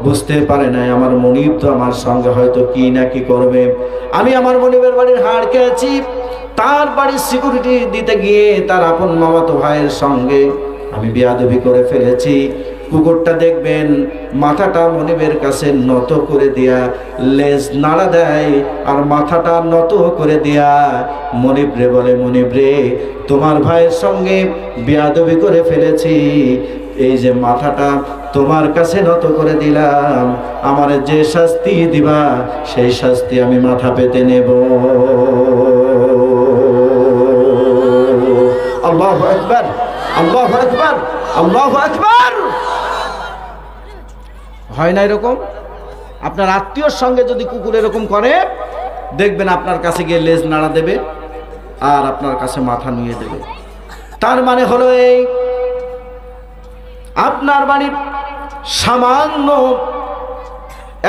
বুঝতে পারে নাই, আমার মনিব তো আমার সঙ্গে হয়তো কি না কি করবে। আমি আমার মনিবের বাড়ির হাড় খেয়েছি, তার বাড়ির সিকিউরিটি দিতে গিয়ে তার আপন মামাতো ভাইয়ের সঙ্গে আমি বিয়াদবি করে ফেলেছি। কুকুরটা দেখবেন মাথাটা মনিবের কাছে নত করে দিয়া লেজ নাড়া দেয়, আর মাথাটা নত করে দিয়া মনিব রে বলে, মনিব রে তোমার ভাইয়ের সঙ্গে বিয়াদবি করে ফেলেছি, এই যে মাথাটা তোমার কাছে নত করে দিলাম, আমার যে শাস্তি দিবা সেই শাস্তি আমি মাথা পেতে নেব। আল্লাহু আকবার, আল্লাহু আকবার, আল্লাহু আকবার। হয় না এরকম? আপনার আত্মীয়র সঙ্গে যদি কুকুর এরকম করে, দেখবেন আপনার কাছে গিয়ে লেজ নাড়া দেবে আর আপনার কাছে মাথা নিয়ে দেবে। তার মানে হলো এই, আপনার বাড়ির সামান্য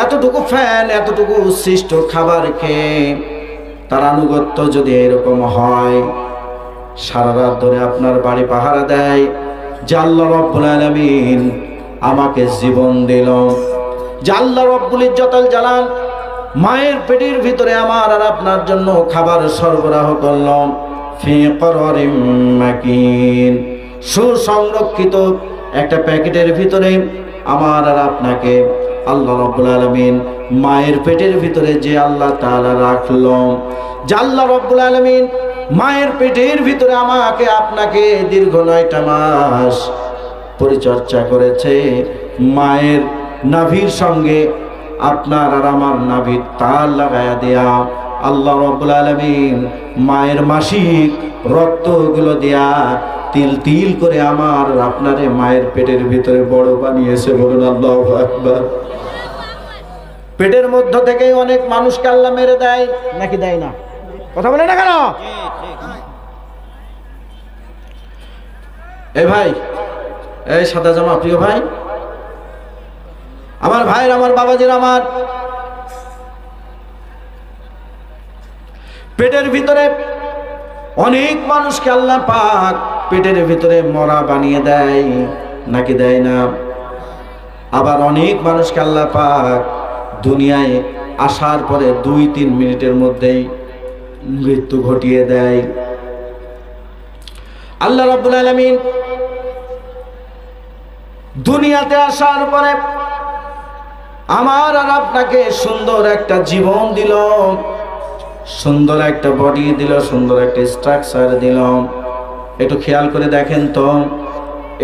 এতটুকু ফ্যান, এতটুকু উচ্ছিষ্ট খাবার খেয়ে তার আনুগত্য যদি এরকম হয়, সারা রাত ধরে আপনার বাড়ি পাহারা দেয়, যে আল্লাহ রব্বুল আলামিন আমাকে জীবন দিল, যে আল্লাহ রব্বুল ইজ্জতুল জালাল মায়ের পেটের ভিতরে আমার আর আপনার জন্য খাবার সরবরাহ করল, ফি করারিম মাকিন, সুসংরক্ষিত একটা প্যাকেটের ভিতরে আমার আর আপনাকে আল্লাহ রাব্বুল আলামিন মায়ের পেটের ভিতরে যে আল্লাহ তাআলা রাখলো, যে আল্লাহ রাব্বুল আলামিন মায়ের পেটের ভিতরে আমাকে আপনাকে দীর্ঘ 9টা মাস পরিচর্যা করেছে, মায়ের নাভির সঙ্গে আপনার আর আমার নাভির তার লাগায়া দেয়া আল্লাহ রাব্বুল আলামিন মায়ের মাসিক রক্তগুলো দেয়া তিল তিল করে আমার আপনারে মায়ের পেটের ভিতরে বড় বানিয়েছে। বলুন আল্লাহু আকবার। পেটের মধ্য থেকে অনেক মানুষকে আল্লাহ মেরে দেয় নাকি দেয় না? কথা বলে না কেন? এ ভাই, এই সাদা জামা প্রিয় ভাই, আমার ভাইয়ের, আমার বাবাজির, আমার পেটের ভিতরে অনেক মানুষকে আল্লাহ পাক পেটের ভিতরে মরা বানিয়ে দেয় নাকি দেয় না? আবার অনেক মানুষকে আল্লাহ পাক দুনিয়ায় আসার পরে 2-3 মিনিটের মধ্যেই মৃত্যু ঘটিয়ে দেয়। আল্লাহ রাব্বুল আলামিন দুনিয়াতে আসার পরে আমার আর আপনাকে সুন্দর একটা জীবন দিল, সুন্দর একটা বডি দিল, সুন্দর একটা স্ট্রাকচার দিল। একটু খেয়াল করে দেখেন তো,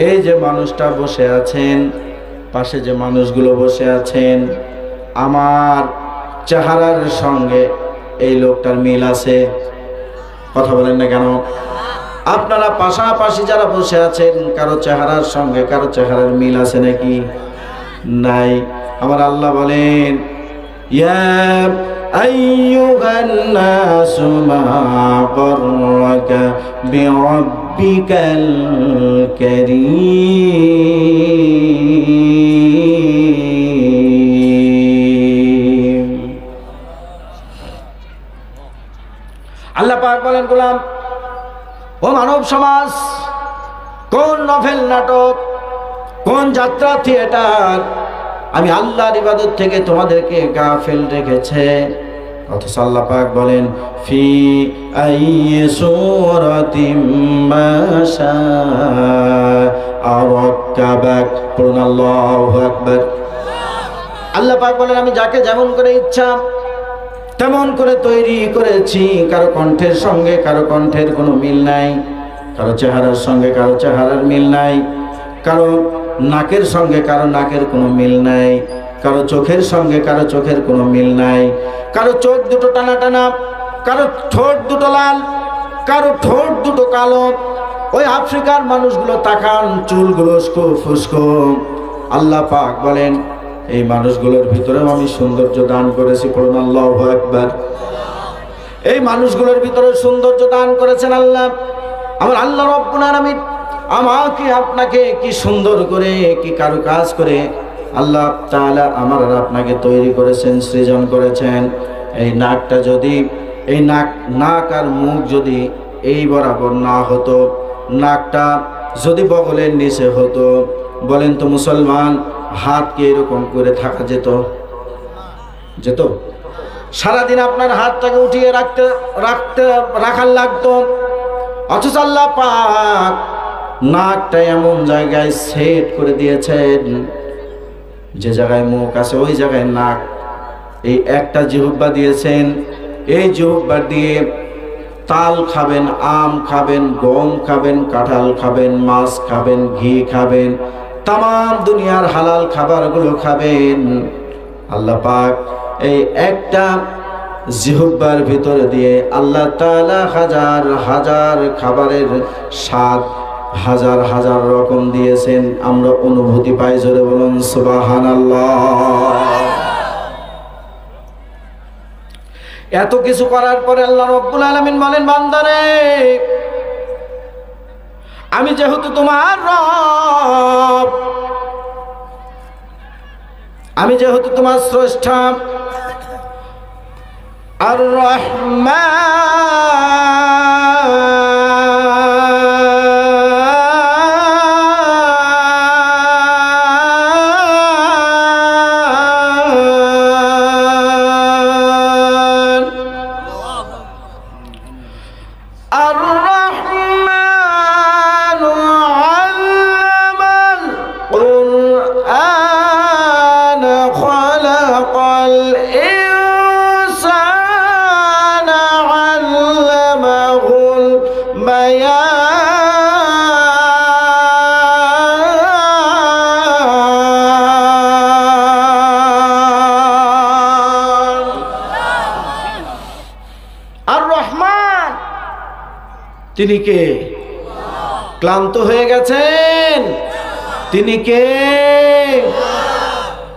এই যে মানুষটা বসে আছেন, পাশে যে মানুষগুলো বসে আছেন, আমার চেহারার সঙ্গে এই লোকটার মিল আছে? কথা বলেন না কেন? আপনারা পাশাপাশি যারা বসে আছেন, কারো চেহারার সঙ্গে কারো চেহারার মিল আছে নাকি? নাই। আমার আল্লাহ বলেন, ইয়া আইয়ুহান নাসু মা গররাকা বিরাব্বিকাল কারীম। আল্লাহ পাক বলেন, গোলাম ও মানব সমাজ, কোন নভেল নাটক, কোন যাত্রা থিয়েটার আমি আল্লাহর ইবাদত থেকে তোমাদেরকে গাফেল রেখেছে? অথচ আল্লাহ পাক বলেন, ফি আইয়ি সূরাতিম মা শাআ রাক্কাবাক। পড়ুন আল্লাহু আকবার। আল্লাহ পাক বলেন, আমি যাকে যেমন করে ইচ্ছা তেমন করে তৈরি করেছি। কারো কণ্ঠের সঙ্গে কারো কণ্ঠের কোনো মিল নাই, কারো চেহারার সঙ্গে কারো চেহারার মিল নাই, কারো নাকের সঙ্গে কারো নাকের কোনো মিল নাই, কারো চোখের সঙ্গে কারো চোখের কোনো মিল নাই, কারো চোখ দুটো টানা টানা, কারো ঠোঁট দুটো লাল, কারো ঠোঁট দুটো কালো। ওই আফ্রিকার মানুষগুলো তাকান, চুলগুলো উস্কো ফুসকো। আল্লাহ পাক বলেন, এই মানুষগুলোর ভিতরেও আমি সৌন্দর্য দান করেছি। পড়ুন আল্লাহু আকবার। এই মানুষগুলোর ভিতরে সৌন্দর্য দান করেছেন আল্লাহ। আমার আল্লাহ রব্বুল আলামিন আমাকে আপনাকে কি সুন্দর করে, কি কারুকাজ করে আল্লাহ তাআলা আমার আর আপনাকে তৈরি করেছেন, সৃজন করেছেন। এই নাকটা যদি, এই নাক আর মুখ যদি এই বরাবর না হতো, নাকটা যদি বগলের নিচে হতো, বলেন তো মুসলমান, হাতকে এরকম করে থাকা যেত? যেত? সারাদিন আপনার হাতটাকে উঠিয়ে রাখার লাগতো। অথচ আল্লাহ পাক নাকটা এমন জায়গায় সেট করে দিয়েছেন, যে জায়গায় মুখ আছে ওই জায়গায় নাক। এই একটা জিহ্বা দিয়েছেন, এই জিহ্বা দিয়ে তাল খাবেন, আম খাবেন, গম খাবেন, কাঁঠাল খাবেন, মাছ খাবেন, ঘি খাবেন, তাম দুনিয়ার হালাল খাবারগুলো খাবেন। আল্লাহ পাক এই একটা জিহ্বার ভিতরে দিয়ে আল্লাহ তাআলা হাজার হাজার খাবারের স্বাদ হাজার হাজার রকম দিয়েছেন। আমরা অনুভূতি পাই। জোরে বলুন সুবহানাল্লাহ। এত কিছু করার পরে আল্লাহ রব্বুল আলামিন বলেন, বান্দারে, আমি যেহেতু তোমার রব, আমি যেহেতু তোমার স্রষ্টা, আর রহমান, তিনি কে? ক্লান্ত হয়ে গেছেন? তিনি কে?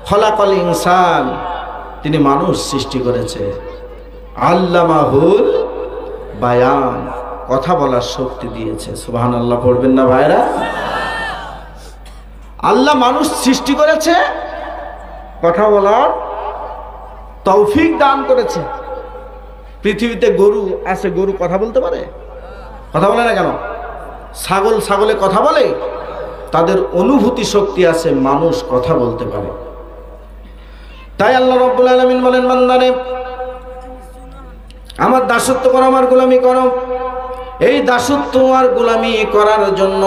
খলাকাল ইনসান, তিনি মানুষ সৃষ্টি করেছে। আল্লামাহুল বায়ান, কথা বলার শক্তি দিয়েছে। সুবহানাল্লাহ পড়বেন না ভাইরা? আল্লাহ মানুষ সৃষ্টি করেছে, কথা বলার তৌফিক দান করেছে। পৃথিবীতে গরু আছে, গরু কথা বলতে পারে? কথা বলে না কেন? ছাগলে কথা বলে? তাদের অনুভূতি শক্তি আছে, মানুষ কথা বলতে পারে। তাই আল্লাহ রাব্বুল আলামিন বলেন, বান্দারে আমার দাসত্ব করো, আমার গোলামি করো। এই দাসত্ব আর গোলামি করার জন্য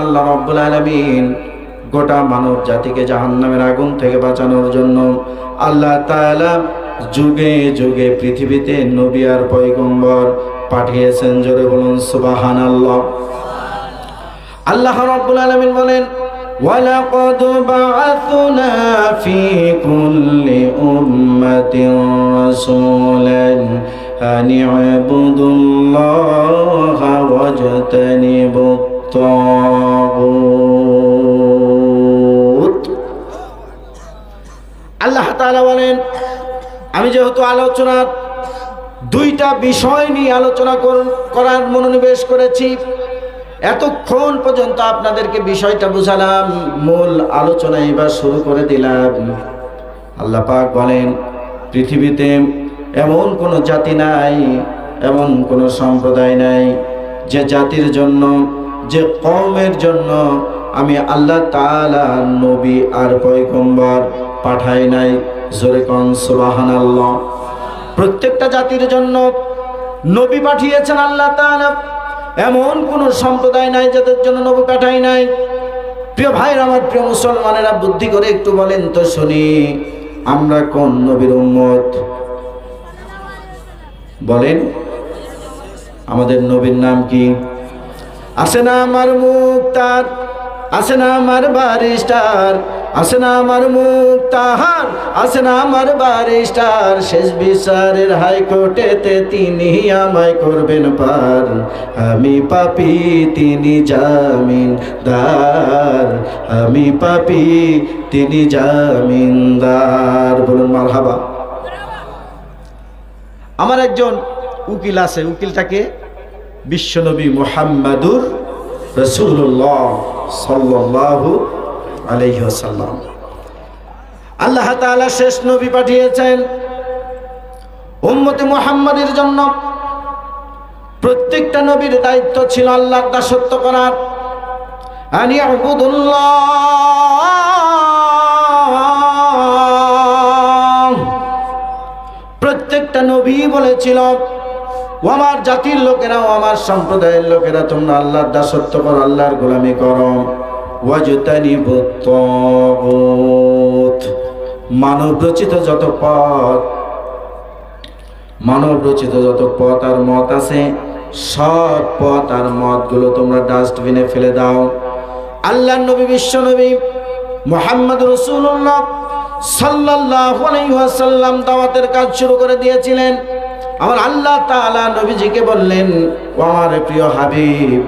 আল্লাহ রাব্বুল আলামিন গোটা মানব জাতিকে জাহান্নামের আগুন থেকে বাঁচানোর জন্য আল্লাহ তাআলা যুগে যুগে পৃথিবীতে নবী আর পয়গম্বর পাঠিয়েছেন। জোরে বলুন সুবহানাল্লাহ। আল্লাহ রাব্বুল আলামিন বলেন, ওয়ালাকাদ বাআসনা ফি কুল্লি উম্মাতিন রাসূলান আন ইবুদুল্লাহা ওয়াজতানিবুত তাগুত। আল্লাহ তাআলা বলেন, আমি যেহেতু আলোচনার দুইটা বিষয় নিয়ে আলোচনা করার মনোনিবেশ করেছি, এতক্ষণ পর্যন্ত আপনাদেরকে বিষয়টা বুঝালাম, মূল আলোচনা এবার শুরু করে দিলাম। আল্লাহ পাক বলেন, পৃথিবীতে এমন কোনো জাতি নাই, এমন কোনো সম্প্রদায় নাই যে জাতির জন্য, যে কওমের জন্য আমি আল্লাহ তাআলা নবী আর পয়গম্বর পাঠাই নাই। জোরে কোন সুবহানাল্লাহ। প্রত্যেকটা জাতির জন্য নবী পাঠিয়েছেন আল্লাহ তাআলা। এমন কোন সম্প্রদায় নাই যাদের জন্য নবী পাঠাই নাই। প্রিয় ভাইরা আমার, প্রিয় মুসলমানেরা, বুদ্ধি করে একটু বলেন তো শুনি, আমরা কোন নবীর উম্মত? বলেন, আমাদের নবীর নাম কি? আছে না আমার মুক্তার, আছে না আমার বারিস্টার, আছে না আমার মুক্তার, আছে না আমার বারিস্টার, শেষ বিচারের হাইকোর্টেতে তিনি আমায় করবেন পার। আমি পাপী, তিনি জামিনদার, আমি পাপী, তিনি জামিনদার। বলুন মারহাবা। আমার একজন উকিল আছে, উকিলটাকে বিশ্বনবী মুহাম্মাদুর রাসূলুল্লাহ সাল্লাল্লাহু আলাইহি ওয়াসাল্লাম। আল্লাহ তাআলা শেষ নবী পাঠিয়েছেন উম্মতে মুহাম্মাদের জন্য। প্রত্যেকটা নবীর দায়িত্ব ছিল আল্লাহর দাসত্ব করার। আনি আবুদুল্লাহ। প্রত্যেকটা নবী বলেছিল, ও আমার জাতির লোকেরা, ও আমার সম্প্রদায়ের লোকেরা, তোমরা আল্লাহর দাসত্ব করো, আল্লাহর গোলামি করো। ওয়াজতানিবুত তাগুত। মানব রচিত যত পথ আর মত আছে, সব পথ আর মতগুলো তোমরা ডাস্টবিনে ফেলে দাও। আল্লাহর নবী, বিশ্ব নবী মুহাম্মদ রাসূলুল্লাহ সাল্লাল্লাহু আলাইহি ওয়াসাল্লাম দাওয়াতের কাজ শুরু করে দিয়েছিলেন। আমার আল্লাহ তাআলা নবীজিকে বললেন, ও আমার প্রিয় হাবিব,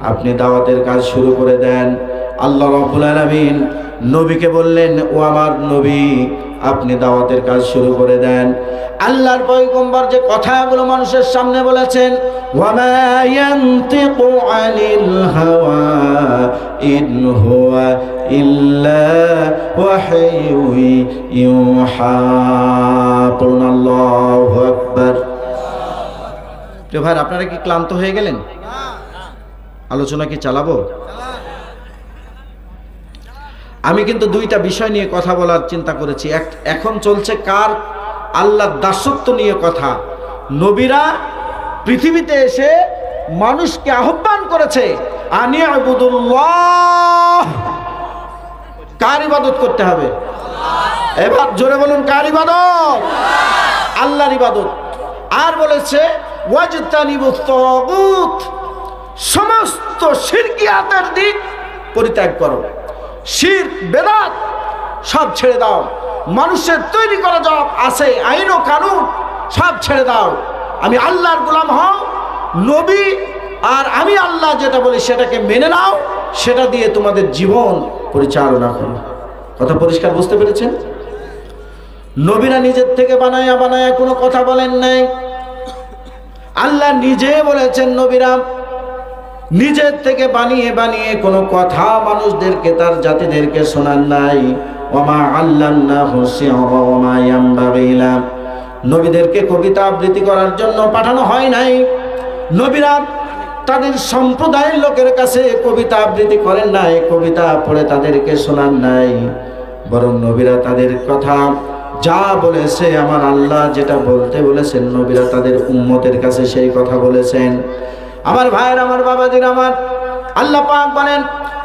আপনি দাওয়াতের কাজ শুরু করে দেন। আল্লাহ রাব্বুল আলামিন নবীকে বললেন, ও আমার নবী, আপনি দাওয়াতের কাজ শুরু করে দেন। আল্লাহর পয়গম্বর যে কথাগুলো মানুষের সামনে বলেছেন, ওয়ামা ইয়ানতিকু আনিল হাওয়া ইন হুয়া ইল্লা ওয়াহয়ু ইউহা। আল্লাহু আকবার। প্রিয় ভাই, আপনারা কি ক্লান্ত হয়ে গেলেন? আলোচনা কি চালাবো? আমি কিন্তু দুইটা বিষয় নিয়ে কথা বলার চিন্তা করেছি। এখন চলছে কার? আল্লাহর দাসত্ব নিয়ে কথা। নবীরা পৃথিবীতে এসে মানুষকে আহ্বান করেছে, আনি আবুদুল্লাহ। কার ইবাদত করতে হবে? এবার জোরে বলুন, কার ইবাদত? আল্লাহর ইবাদত। আর বলেছে ওয়াজতানিবুত তাগুত। সমস্ত শিরকিয়াতের দিক পরিত্যাগ করো। শিরক, বেদাত সব ছেড়ে দাও। মানুষের তৈরি করা যা আছে আইন ও কানুন সব ছেড়ে দাও। আমি আল্লাহর গোলাম হও। নবী আর আমি আল্লাহ যেটা বলি সেটাকে মেনে নাও, সেটা দিয়ে তোমাদের জীবন পরিচালনা করো। কথা পরিষ্কার বুঝতে পেরেছেন? নবীরা নিজের থেকে বানায়া বানায়া কোনো কথা বলেন নাই। আল্লাহ নিজে বলেছেন নবীরা নিজের থেকে বানিয়ে বানিয়ে কোনো কথা মানুষদেরকে, তার জাতিদেরকে শোনান নাই। ওমা আল্লামনাহু শি'রা ওমা ইয়ানবাগি লা, নবীদেরকে কবিতা আবৃত্তি করার জন্য পাঠানো হয় নাই। নবীরা তাদের সম্প্রদায়ের লোকের কাছে কবিতা আবৃত্তি করেন নাই, কবিতা পড়ে তাদেরকে শোনান নাই। বরং নবীরা তাদের কথা যা বলেছে, আমার আল্লাহ যেটা বলতে বলেছেন, নবীরা তাদের উম্মতের কাছে সেই কথা বলেছেন। আমার ভাইয়ের, আমার বাবাদের, আমার আল্লাহ পাক বলেন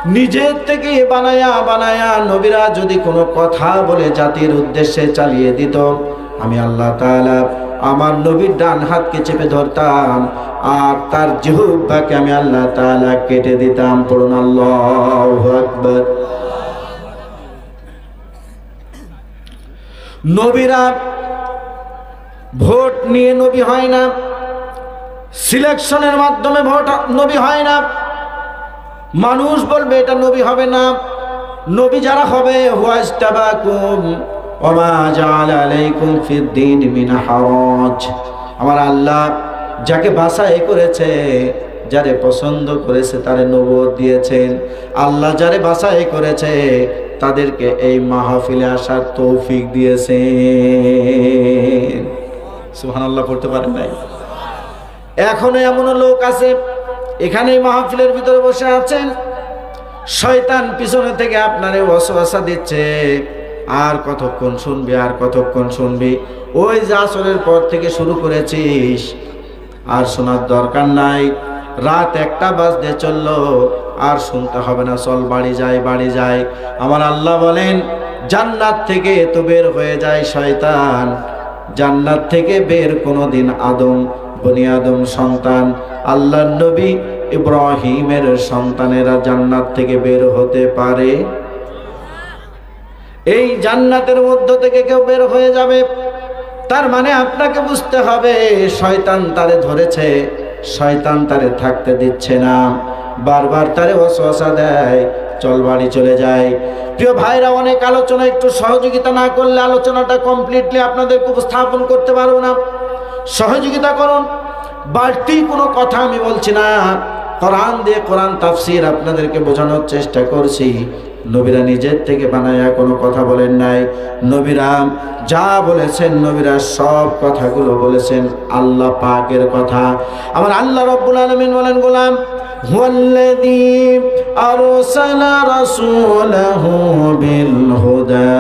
নিজের থেকে বানায়া বানায়া নবীরা যদি কোনো কথা বলে জাতির উদ্দেশ্যে চালিয়ে দিত, আমি আল্লাহ তাআলা আমার নবীর ডান হাতকে চেপে ধরতাম আর তার জিহ্বাকে আমি আল্লাহ তাআলা কেটে দিতাম। পড়ুন আল্লাহু আকবার। নবীরা ভোট নিয়ে নবী হয় না, সিলেকশনের মাধ্যমে ভোট নবী হয় না। মানুষ বলবে এটা নবী হবে না। নবী যারা হবে, হুয়াজতাবাকুম ওমা জাআলা আলাইকুম ফিদ-দীন মিন হারাজ, আমার আল্লাহ যাকে বাছাই করেছে, যারে পছন্দ করেছে তারে নবুয়ত দিয়েছেন। আল্লাহ যারে বাছাই করেছে তাদেরকে এই মাহফিলে আসার তৌফিক দিয়েছেন। সুবহানাল্লাহ পড়তে পারেন নাই? এখনো এমন লোক আছে এখানে মাহফিলের ভিতরে বসে আছেন, শয়তান পিছনে থেকে আপনারে ওয়াসওয়াসা দিচ্ছে, আর কতক্ষণ শুনবি, আর কতক্ষণ শুনবি, ওই যে আসরের পর থেকে শুরু করেছিস, আর শোনার দরকার নাই, রাত 1টা বাজতে চললো, আর শুনতে হবে না, চল বাড়ি যাই, বাড়ি যাই। আমার আল্লাহ বলেন জান্নাত থেকে তো বের হয়ে যায় শয়তান, জান্নাত থেকে বের কোনোদিন বনি আদম সন্তান আল্লাহর নবী ইব্রাহিমের সন্তানেরা জান্নাত থেকে বের হতে পারে? এই জান্নাতের মধ্য থেকে কেউ বের হয়ে যাবে, তার মানে আপনাকে বুঝতে হবে শয়তান তারে ধরেছে, শয়তান তারে থাকতে দিচ্ছে না, বারবার তারে ওয়াসওয়াসা দেয়, চল বাড়ি চলে যায়। প্রিয় ভাইরা, অনেক আলোচনা, একটু সহযোগিতা না করলে আলোচনাটা কমপ্লিটলি আপনাদেরকে উপস্থাপন করতে পারবো না। সহযোগিতা করুন। বাড়তি কোনো কথা আমি বলছি না, কোরআন দিয়ে কোরআন তাফসীর আপনাদেরকে বোঝানোর চেষ্টা করছি। নবীরা নিজের থেকে বানায়া কোনো কথা বলেন নাই। নবীরা যা বলেছেন, নবীরা সব কথাগুলো বলেছেন আল্লাহ পাকের কথা। আমার আল্লাহ রাব্বুল আলামিন বলেন, গোলাম হুয়াল্লাযী আরসালা রাসূলাহু বিল হুদা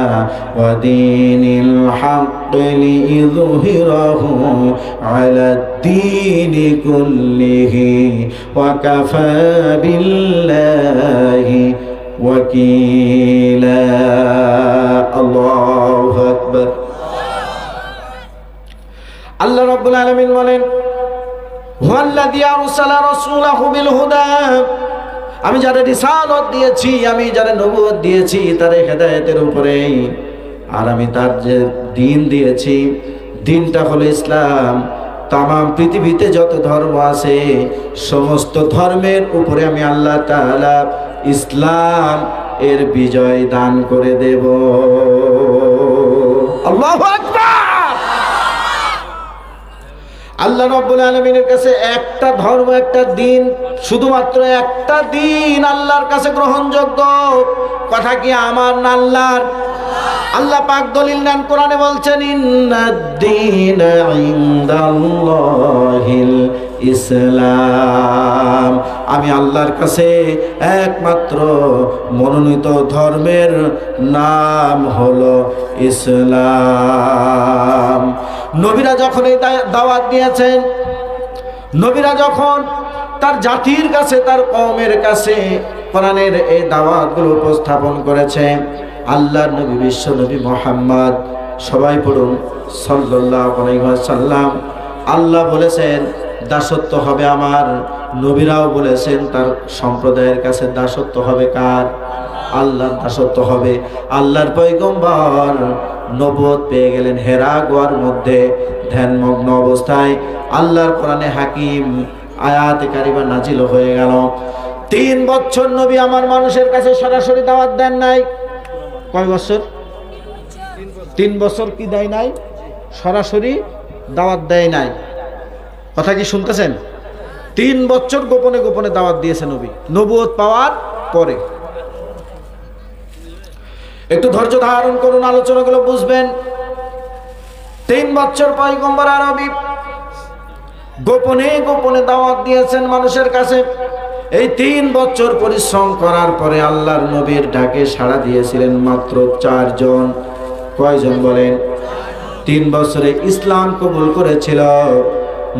ওয়া দীনিল হাক্কি লিইযহিরাহু আলাদ-দীনি কুল্লিহি ওয়া কাফা বিল্লাহি ওয়াকিলা। আল্লাহু আকবার। আল্লাহ রাব্বুল আলামিন বলেন হুয়াল্লাযী আরসালা রাসূলাহু বিল হুদা, আমি যারা রিসালাত দিয়েছি, আমি যারা নবুয়ত দিয়েছি তার হেদায়েতের উপরে, আর আমি তার যে দ্বীন দিয়েছি, দ্বীনটা হলো ইসলাম। তামাম পৃথিবীতে যত ধর্ম আছে সমস্ত ধর্মের উপরে আমি আল্লাহ তাআলা ইসলাম এর বিজয় দান করে দেব। আল্লাহু আকবার। আল্লাহ রাব্বুল আলামিনের কাছে একটা ধর্ম, একটা দ্বীন, শুধুমাত্র একটা দ্বীন আল্লাহর কাছে গ্রহণযোগ্য। কথা কি আমার না আল্লাহর? আল্লাহ পাক দলিল দেন, কোরআনে বলছেন ইন্নাদ-দীনা ইনদাল্লাহিল ইসলাম, আমি আল্লাহর কাছে একমাত্র মনোনীত ধর্মের নাম হলো ইসলাম। নবীরা যখন এই দাওয়াত দিয়েছেন, নবীরা যখন তার জাতির কাছে, তার কওমের কাছে কোরআনের এই দাওয়াতগুলো উপস্থাপন করেছে, আল্লাহর নবী বিশ্ব নবী মুহাম্মদ, সবাই পড়ুন সাল্লাল্লাহু আলাইহি ওয়াসাল্লাম, আল্লাহ বলেছেন দাসত্ব হবে আমার। নবীরাও বলেছেন তার সম্প্রদায়ের কাছে দাসত্ব হবে কার? আল্লাহর দাসত্ব হবে। আল্লাহর পয়গম্বর নবুয়ত পেয়ে গেলেন হেরা গুহার মধ্যে ধ্যানমগ্ন অবস্থায়। আল্লাহর কোরআনে হাকিম আয়াতে কারিমা নাজিল হয়ে গেল। 3 বছর নবী আমার মানুষের কাছে সরাসরি দাওয়াত দেন নাই। কয় বছর? 3 বছর কি দেয় নাই? সরাসরি দাওয়াত দেয় নাই। কথা কি শুনতেছেন? 3 বছর গোপনে গোপনে দাওয়াত দিয়েছে নবী নবুয়ত পাওয়ার পরে। একটু ধৈর্য ধারণ করুন, আলোচনাগুলো বুঝবেন। 3 বছর পয়গম্বর আরবী গোপনে গোপনে দাওয়াত দিয়েছেন মানুষের কাছে। এই 3 বছর পরিশ্রম করার পরে আল্লাহর নবীর ডাকে সাড়া দিয়েছিলেন মাত্র 4 জন। কয়জন বলেন? 3 বছরে ইসলাম কবুল করেছিল,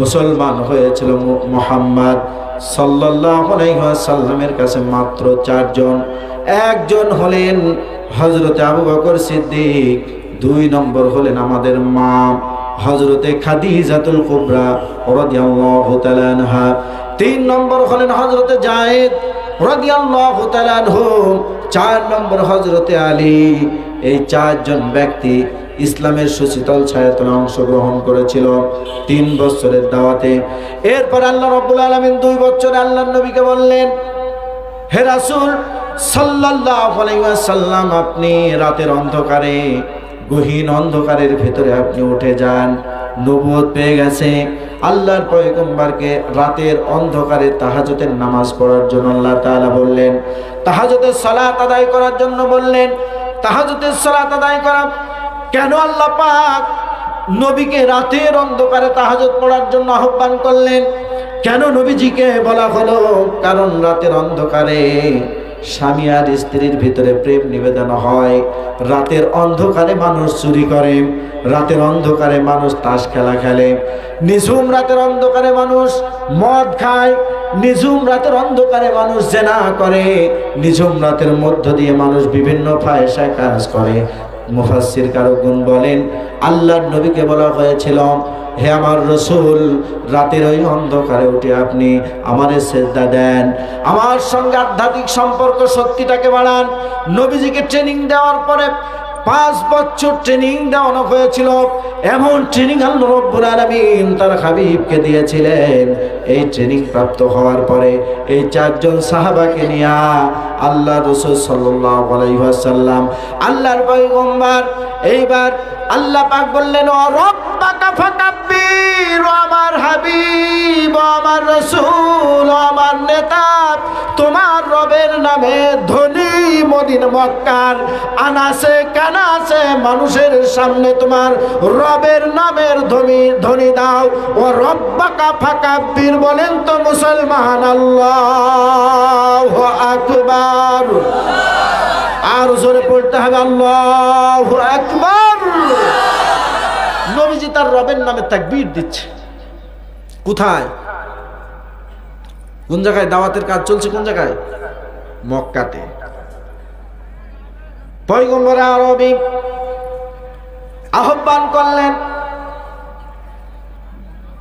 মুসলমান হয়েছিল মুহাম্মদ সাল্লাল্লাহু আলাইহি ওয়াসাল্লামের কাছে মাত্র 4 জন। একজন হলেন হযরতে আবু বকর সিদ্দিক, 2 নম্বর হলেন আমাদের মা হযরতে খাদিজাতুল কুবরা রাদিয়াল্লাহু তাআলা আনহা, 3 নম্বর হলেন হযরতে যায়েদ রাদিয়াল্লাহু তাআলা আনহু, 4 নম্বর হযরতে আলী। এই 4 জন ব্যক্তি ইসলামের সুশীতল ছায়াতলে অংশগ্রহণ করেছিল 3 বছরের দাওয়াতে। এরপর আল্লাহ রাব্বুল আলামিন 2 বছরে আল্লাহর নবীকে বললেন, হে রাসূল সাল্লাল্লাহু আলাইহি ওয়াসাল্লাম, আপনি রাতের অন্ধকারে, গহীন অন্ধকারের ভিতরে আপনি উঠে যান। নবুয়ত পেয়ে গেছে। আল্লাহর পয়গম্বরকে রাতের অন্ধকারে তাহাজ্জুদের নামাজ পড়ার জন্য আল্লাহ তাআলা বললেন, তাহাজ্জুদের সালাত আদায় করার জন্য বললেন। তাহাজ্জুদের সালাত আদায় করা কেন আল্লাহ পাক নবীকে রাতের অন্ধকারে তাহাজ্জুদ পড়ার জন্য আহ্বান করলেন? কেন নবীজিকে বলা হলো? কারণ রাতের অন্ধকারে স্বামী আর স্ত্রীর ভিতরে প্রেম নিবেদন হয়, রাতের অন্ধকারে মানুষ চুরি করে, রাতের অন্ধকারে মানুষ তাস খেলা খেলে, নিঝুম রাতের অন্ধকারে মানুষ মদ খায়, নিঝুম রাতের অন্ধকারে মানুষ জিনা করে, নিঝুম রাতের মধ্য দিয়ে মানুষ বিভিন্ন ফাহিশা কাজ করে। মুফাসসির কারকগণ বলেন, আল্লাহর নবীকে বলা হয়েছিল, হে আমার রাসূল, রাতের ওই অন্ধকারে উঠে আপনি আমারে সিজদা দেন, আমার সঙ্গে আধ্যাত্মিক সম্পর্ক শক্তিটাকে বাড়ান। নবীজিকে ট্রেনিং দেওয়ার পরে 5 বছর ট্রেনিং দেওয়ানো হয়েছিল। এমন ট্রেনিং আল্লাহ রাব্বুল আলামিন তার হাবিবকে দিয়েছিলেন। এই ট্রেনিং প্রাপ্ত হওয়ার পরে এই 4 জন সাহাবাকে নিয়ে আল্লাহ রাসূল সাল্লাল্লাহু আলাইহি ওয়াসাল্লাম, আল্লাহর পয়গম্বর, এইবার আল্লাহ পাক বললেন, ও রব্বাকা ফাকাব্বির, ও আমার হাবিব, ও আমার রাসূল, ও আমার নেতা, তোমার রবের নামে ধনী মদিনা মক্কার আনাসে কানাসে মানুষের সামনে তোমার রবের নামের ধ্বনি দাও। ও রব্বাকা ফাকাব্বির বলেন তো মুসলমান, আল্লাহু আকবার। আর জোরে পড়তে হবে আল্লাহু আকবার। নবীজি তার রবের নামে তাকবীর দিচ্ছে। কোথায়? কোন জায়গায় দাওয়াতের কাজ চলছে? কোন জায়গায়? মক্কাতে। পয়গম্বর আরবী আহ্বান করলেন,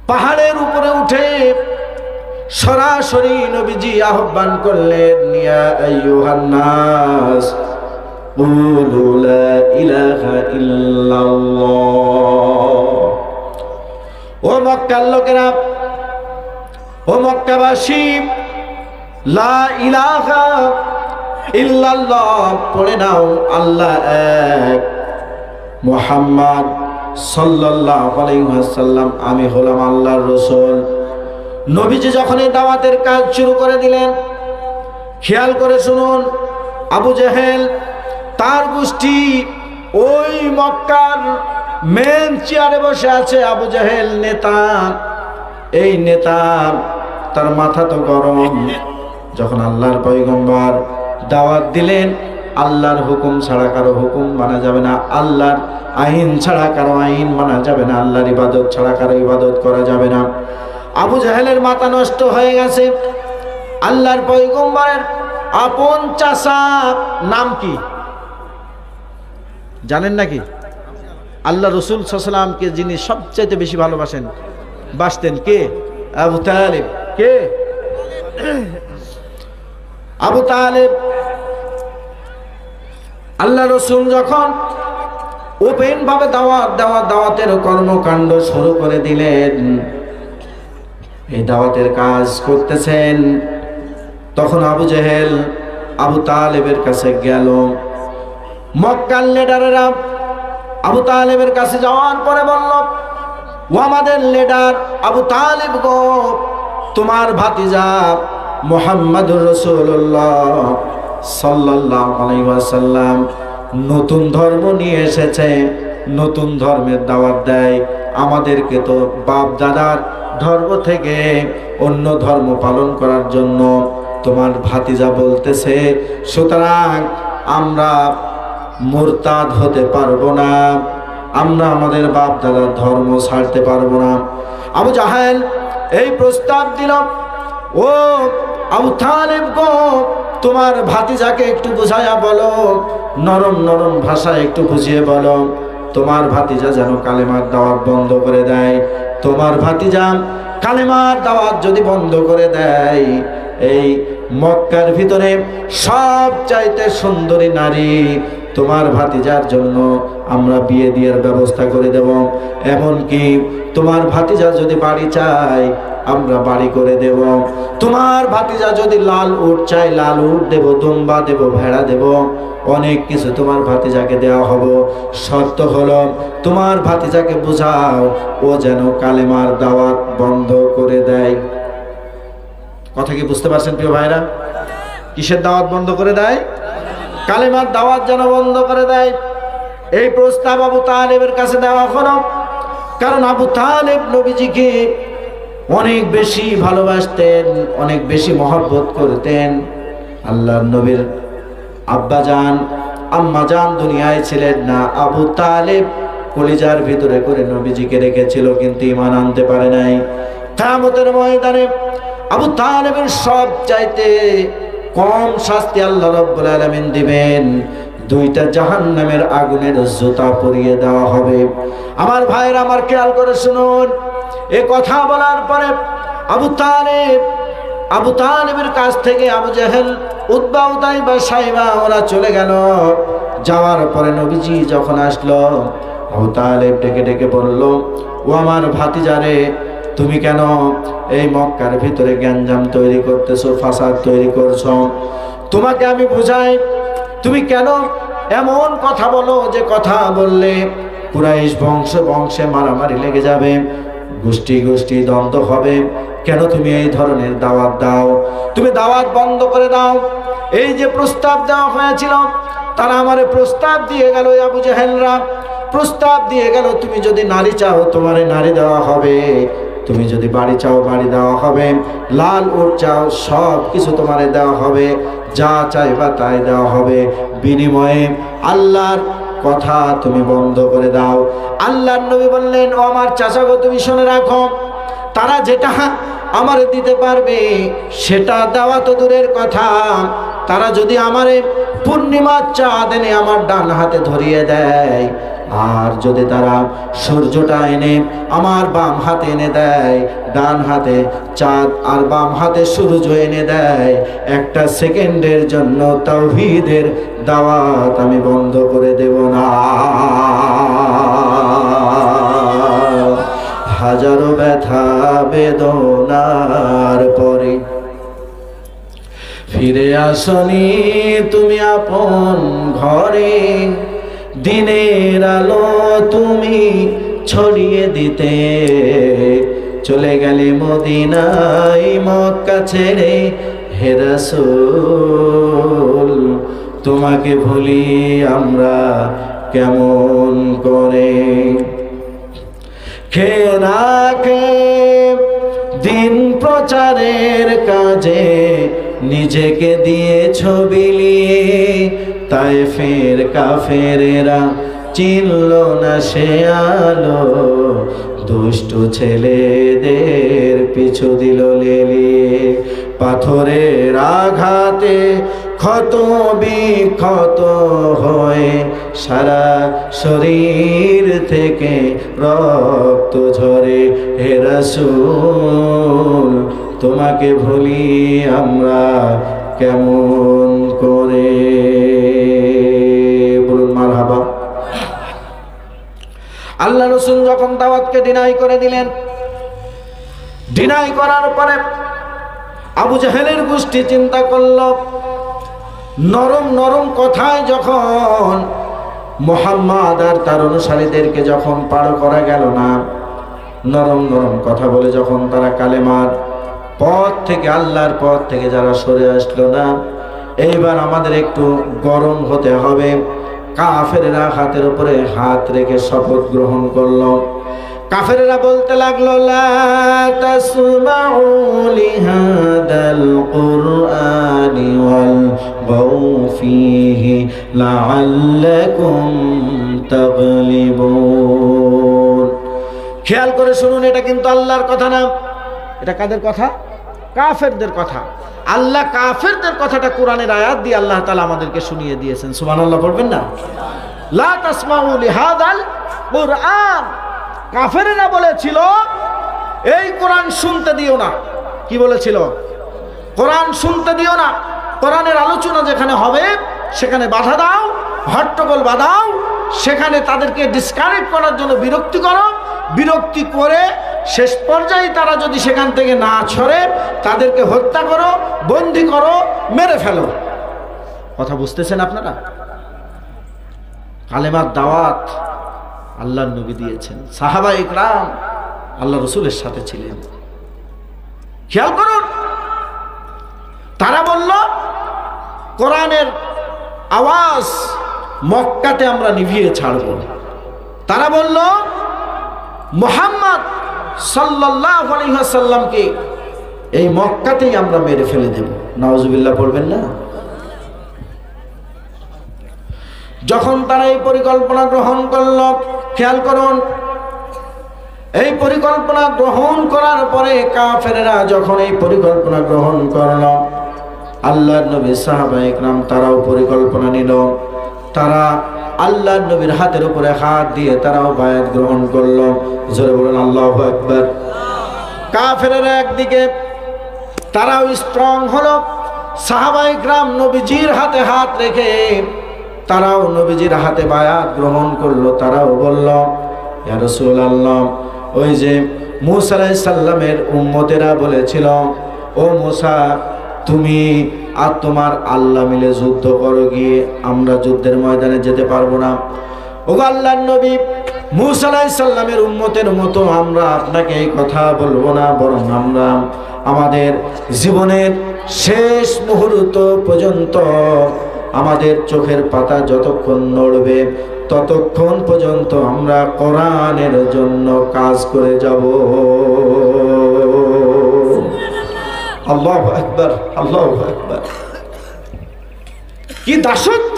পাহাড়ের উপরে উঠে সরাসরি নবীজি আহ্বান করলেন, ইয়া আইয়ুহান নাস কুলু লা ইলাহা ইল্লাল্লাহ। ও মক্কার লোকেরা, ও মক্কাবাসী, লা ইলাহা ইল্লাল্লাহ পড়ে নাও, আল্লাহ এক, মুহাম্মদ সাল্লাল্লাহু আলাইহি ওয়াসাল্লাম আমি হলাম আল্লাহর রাসূল। নবীজি যখন এই দাওয়াতের কাজ শুরু করে দিলেন, খেয়াল করে শুনুন, আবু জেহেল তার গোষ্ঠী ওই মক্কার মেন চেয়ারে বসে আছে। আবু জেহেল নেতা, এই নেতা তার মাথা তো গরম। যখন আল্লাহর পয়গম্বর দাওয়াত দিলেন, আল্লাহর হুকুম ছাড়া কারো হুকুম মানা যাবে না, আল্লাহর আইন ছাড়া কারো আইন মানা যাবে না, আল্লাহর ইবাদত ছাড়া কারো ইবাদত করা যাবে না। আবু জাহেলের মাথা নষ্ট হয়ে গেছে। আল্লাহর পয়গম্বরের আপন চাচা নাম কি জানেন নাকি? আল্লাহ রাসূল সাল্লাল্লাহু আলাইহি ওয়াসাল্লামকে যিনি সবচেয়ে বেশি বাসতেন, কে? আবু তালেব। কে? আবু তালেব। আল্লাহ রাসূল যখন ওপেন ভাবে দাওয়াতের কর্মকাণ্ড শুরু করে দিলেন, এই দাওয়াতের কাজ করতেছেন। তখন আবু জেহেল আবু তালেবের কাছে গেল। মক্কার লিডারেরা আবু তালেবের কাছে যাওয়ার পরে বলল, ও আমাদের লিডার আবু তালেব গো, তোমার ভাতিজা মুহাম্মাদুর রাসূলুল্লাহ সাল্লাল্লাহু আলাইহি ওয়াসাল্লাম নতুন ধর্ম নিয়ে এসেছে, নতুন ধর্মের দাওয়াত দেয়। আমাদেরকে তো বাপ দাদার ধর্ম থেকে অন্য ধর্ম পালন করার জন্য তোমার ভাতিজা বলতেছে, সুতরাং আমরা মুরতাদ হতে পারবো না, আমরা আমাদের বাপ দাদার ধর্ম ছাড়তে পারবো না। আবু জাহেল এই প্রস্তাব দিল, ও আবু তালেব গো, তোমার ভাতিজাকে একটু বুঝাইয়া বলো, নরম নরম ভাষায় একটু বুঝিয়ে বলো, তোমার ভাতিজা যেন কালেমার দাওয়াত বন্ধ করে দেয়। তোমার ভাতিজা কালেমার দাওয়াত যদি বন্ধ করে দেয়, এই মক্কার ভিতরে সবচাইতে সুন্দরী নারী তোমার ভাতিজার জন্য আমরা বিয়ে দিয়ার ব্যবস্থা করে দেব। এমনকি তোমার ভাতিজা যদি বাড়ি চায়, আমরা বাড়ি করে দেব। তোমার ভাতিজা যদি লাল উট চাই, লাল উট দেব, দুম্বা দেব, ভেড়া দেব, অনেক কিছু তোমার ভাতিজাকে দেওয়া হবে। শর্ত হলো তোমার ভাতিজাকে বুঝাও ও যেন কালেমার দাওয়াত বন্ধ করে দেয়। কথা কি বুঝতে পারছেন প্রিয় ভাইরা? কিসের দাওয়াত বন্ধ করে দেয়? কালেমার দাওয়াত যেন বন্ধ করে দেয়। এই প্রস্তাব আবু তালেবের কাছে দেওয়া হলো, কারণ আবু তালেব নবীজিকে অনেক বেশি ভালোবাসতেন, অনেক বেশি মহব্বত করতেন। আল্লাহর নবীর আব্বাজান আম্মাজান দুনিয়ায় ছিলেন না, আবু তালেব কলিজার ভিতরে করে নবীজিকে রেখেছিল, কিন্তু ঈমান আনতে পারে নাই। কিয়ামতের ময়দানে আবু তালেবের সব চাইতে কম শাস্তি আল্লাহ রাব্বুল আলামিন দিবেন। দুইটা জাহান্নামের আগুনের জুতা পরিয়ে দেওয়া হবে। আমার ভাইরা, আমার খেয়াল করে শুনুন, এ কথা বলার পরে আবু তালেবের কাছ থেকে আবু জেহেল, উতবা, উতাইবা, সাইবা ওরা চলে গেল। যাওয়ার পরে নবীজি যখন আসলো, আবু তালেব ডেকে ডেকে বলল, ও আমার ভাতিজারে, তুমি কেন এই মক্কার ভিতরে গ্যাঞ্জাম তৈরি করতেছো, ফাসাদ তৈরি করছো? তোমাকে আমি বুঝাই, তুমি কেন এমন কথা বলো যে কথা বললে কুরাইশ বংশ বংশে মারামারি লেগে যাবে, গোষ্ঠী গোষ্ঠী দ্বন্দ্ব হবে? কেন তুমি এই ধরনের দাওয়াত দাও? তুমি দাওয়াত বন্ধ করে দাও। এই যে প্রস্তাব দেওয়া হয়েছিল, তারা আমারে প্রস্তাব দিয়ে গেল, আবু জেহেলরা প্রস্তাব দিয়ে গেল, তুমি যদি নারী চাও তোমারে নারী দেওয়া হবে, তুমি যদি বাড়ি চাও বাড়ি দেওয়া হবে, লাল উট চাও সব কিছু তোমারে দেওয়া হবে, যা চাইবা তাই দেওয়া হবে, বিনিময়ে আল্লাহর কথা তুমি বন্ধ করে দাও। আল্লাহর নবী বললেন, ও আমার চাচা গো, তুমি শুনে রাখো, তারা যেটা আমারে দিতে পারবে সেটা দেওয়া তো দূরের কথা, তারা যদি আমারে পূর্ণিমার চাঁদ এনে আমার ডান হাতে ধরিয়ে দেয়, আর যদি তারা সূর্যটা এনে আমার বাম হাতে এনে দেয়, ডান হাতে চাঁদ আর বাম হাতে সূর্য এনে দেয়, একটা সেকেন্ডের জন্য তাওহীদের দাওয়াত আমি বন্ধ করে দেব না। হাজারো ব্যথা বেদনার পরে ফিরে আসনি তুমি আপন ঘরে, দিনের আলো তুমি ছড়িয়ে দিতে, চলে গেলে মদিনায় মক্কা ছেড়ে, হে রাসূল তোমাকে ভুলি আমরা কেমন করে? খেয়ে না খেয়ে দিন প্রচারের কাজে নিজেকে দিয়েছ বিলিয়ে, তায়েফের কাফেরেরা চিনল না সে আলো, দুষ্ট ছেলেদের পিছু দিল লেলিয়ে, পাথরের আঘাতে ক্ষত বিক্ষত হয়ে সারা শরীর থেকে রক্ত ঝরে, হে রাসূল তোমাকে ভুলি আমরা কেমন করে? বলুন মারহাবা। আল্লাহ রাসূল যখন দাওয়াতকে ডিনাই করে দিলেন, ডিনাই করার পরে আবু জাহেলের গোষ্ঠী চিন্তা করল, নরম নরম কথায় যখন মুহাম্মদ আর তার অনুসারীদেরকে যখন পার করা গেল না, নরম নরম কথা বলে যখন তারা কালেমার পথ থেকে, আল্লাহর পথ থেকে যারা সরে আসলো না, এইবার আমাদের একটু গরম হতে হবে। কাফেররা হাতের উপরে হাত রেখে শপথ গ্রহণ করলো। কাফেররা বলতে লাগলো, লা তাসমাউ লিহাদাল কুরআনি ওয়ালগাউ ফীহি লাআল্লাকুম তাগলিবুন। খেয়াল করে শুনুন, এটা কিন্তু আল্লাহর কথা না, এটা কাদের কথা? কাফেরদের কথা। আল্লাহ কাফেরদের কথাটা কোরআনের আয়াত দিয়ে আল্লাহ তাআলা আমাদেরকে শুনিয়ে দিয়েছেন। সুবহানাল্লাহ পড়বেন না? লা তাসমাউ লিহাদাল কুরআন। কাফেররা বলেছিল এই কোরআন শুনতে দিও না। কি বলেছিল? কোরআন শুনতে দিও না, কোরআনের আলোচনা যেখানে হবে সেখানে বাধা দাও, হট্টগোল বাঁধাও, সেখানে তাদেরকে ডিসকানেক্ট করার জন্য বিরক্তি করো, বিরক্তি করে শেষ পর্যায়ে তারা যদি সেখান থেকে না ছড়ে তাদেরকে হত্যা করো, বন্দী করো, মেরে ফেলো। কথা বুঝতেছেন আপনারা? কালেমার দাওয়াত আল্লাহর নবী দিয়েছেন, সাহাবা ইকরাম আল্লাহ রসুলের সাথে ছিলেন। খেয়াল করুন, তারা বলল কোরআনের আওয়াজ মক্কাতে আমরা নিভিয়ে ছাড়ব। তারা বলল মুহাম্মদ সাল্লাল্লাহু আলাইহি ওয়াসাল্লামকে এই মক্কাতেই আমরা মেরে ফেলে দেব। নাউজুবিল্লাহ পড়বেন না? যখন তারা এই পরিকল্পনা গ্রহণ করল, খেয়াল করুন, এই পরিকল্পনা গ্রহণ করার পরে কাফেররা যখন এই পরিকল্পনা গ্রহণ করল, আল্লাহর নবী সাহাবা ইকরাম তারাও পরিকল্পনা নিল। তারা আল্লাহর নবীর হাতের উপরে হাত দিয়ে তারাও বায়াত গ্রহণ করলো। জোরে বলুন আল্লাহু আকবার। কাফেররা একদিকে তারাও স্ট্রং হলো, সাহাবা ইকরাম নবীজির হাতে হাত রেখে তারাও নবীজির হাতে বায়াত গ্রহণ করলো। তারাও বলল, ইয়া রাসূলুল্লাহ, ওই যে মূসা আলাইহিস সালামের উম্মতেরা বলেছিল, ও মূসা তুমি আর তোমার আল্লাহ মিলে যুদ্ধ করো, গিয়ে আমরা যুদ্ধের ময়দানে যেতে পারবো না। ও আল্লাহর নবী, মূসা আলাইহিস সালামের উম্মতের মতো আমরা আপনাকে এই কথা বলবো না, বরং আমরা আমাদের জীবনের শেষ মুহূর্ত পর্যন্ত আমাদের চোখের পাতা যতক্ষণ নড়বে ততক্ষণ পর্যন্ত আমরা কোরআনের জন্য কাজ করে যাব। আল্লাহু আকবার, আল্লাহু আকবার। কি দাসত্ব,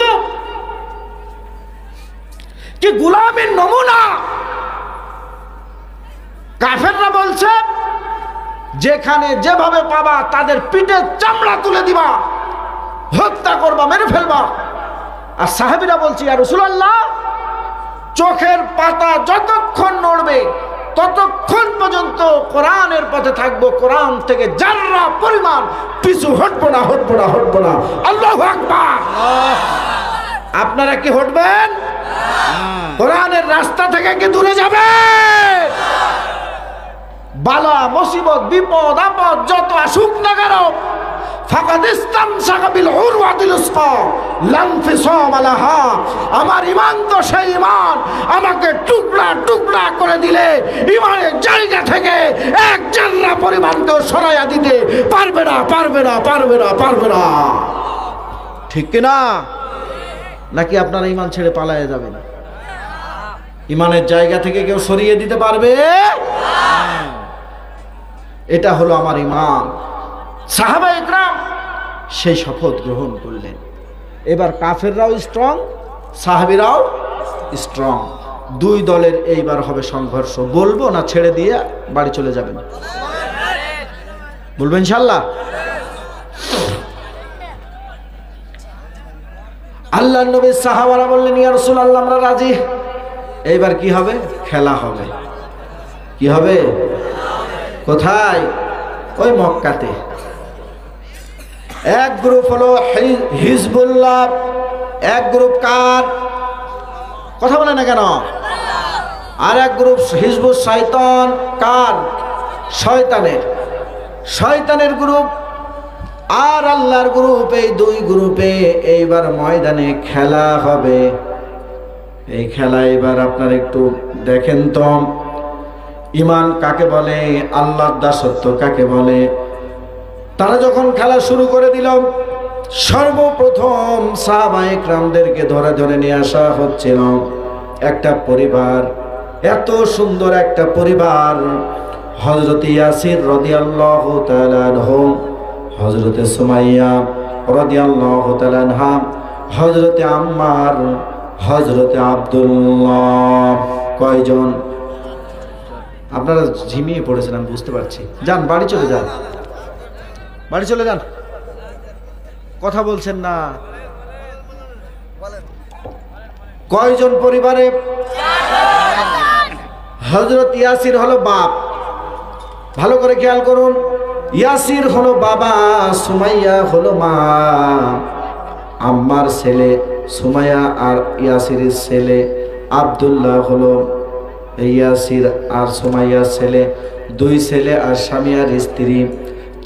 কি গোলামের নমুনা! কাফেররা বলছে যেখানে যেভাবে পাবা তাদের পিঠে চামড়া তুলে দিবা, হত্যা করবা, মেরে ফেলবা। আর সাহাবীরা বলছে, ইয়া রাসূলুল্লাহ, চোখের পাতা যতক্ষণ নড়বে ততক্ষণ পর্যন্ত কোরআনের পথে থাকবো, কোরআন থেকে জাররা পরিমাণ পিছু হটবো না, হটবো না, হটবো না। আল্লাহু আকবার। আপনারা কি হটবেন? কোরআনের রাস্তা থেকে কি দূরে যাবেন? বালা মুসিবত বিপদ আপদ যত আসুক না কেন, আমার ইমান তো সেই ইমান, আমাকে টুকরা টুকরা করে দিলে ইমানের জায়গা থেকে এক জাররা পরিমাণকেও সরাইয়া দিতে পারবে না, পারবে না, পারবে না, পারবে না। ঠিক কিনা? নাকি আপনারা ইমান ছেড়ে পালায়ে যাবেন? ইমানের জায়গা থেকে কেউ সরিয়ে দিতে পারবে? এটা হলো আমার ইমান। সাহাবা ইকরাম সেই শপথ গ্রহণ করলেন। এবার কাফেররাও স্ট্রং, সাহাবীরাও স্ট্রং। দুই দলের এইবার হবে সংঘর্ষ। বলবো না ছেড়ে দিয়ে বাড়ি চলে যাবেন? বলবেন ইনশাআল্লাহ? আল্লাহর নবী সাহাবারা বললেন, ইয়া রাসূলুল্লাহ, আমরা রাজি। এইবার কি হবে? খেলা হবে। কি হবে? কোথায়? ওই মক্কাতে। এক গ্রুপ হলো হিজবুল্লাহ, এক গ্রুপ কার? কথা বলে না কেন? আর এক গ্রুপ হিজবুস শাইতান। কার? শয়তানের গ্রুপ আর আল্লাহর গ্রুপ, এই দুই গ্রুপে এইবার ময়দানে খেলা হবে। এই খেলা এবার আপনারা একটু দেখেন তো, ঈমান কাকে বলে, আল্লাহর দাসত্ব কাকে বলে। তারা যখন খেলা শুরু করে দিল, সর্বপ্রথম সাহাবায়ে কেরামদেরকে ধরে ধরে নিয়ে আসা হচ্ছিল। একটা পরিবার, এত সুন্দর একটা পরিবার, হযরত ইয়াসির রাদিয়াল্লাহু তাআলা আনহু, হযরত সুমাইয়া রাদিয়াল্লাহু তাআলা আনহা, হযরত আম্মার, হযরত আব্দুল্লাহ। কয়জন? আপনারা ঝিমিয়ে পড়েছেন আমি বুঝতে পারছি। যান বাড়ি চলে যান, বাড়ি চলে যান, কথা বলছেন না। কয়জন পরিবারে? হযরত ইয়াসির হলো বাপ, ভালো করে খেয়াল করুন। ইয়াসির হলো বাবা, সুমাইয়া হলো মা। আম্মার ছেলে সুমাইয়া আর ইয়াসিরের ছেলে আব্দুল্লাহ হলো ইয়াসির আর সুমাইয়ার ছেলে। দুই ছেলে আর স্বামী আর স্ত্রী,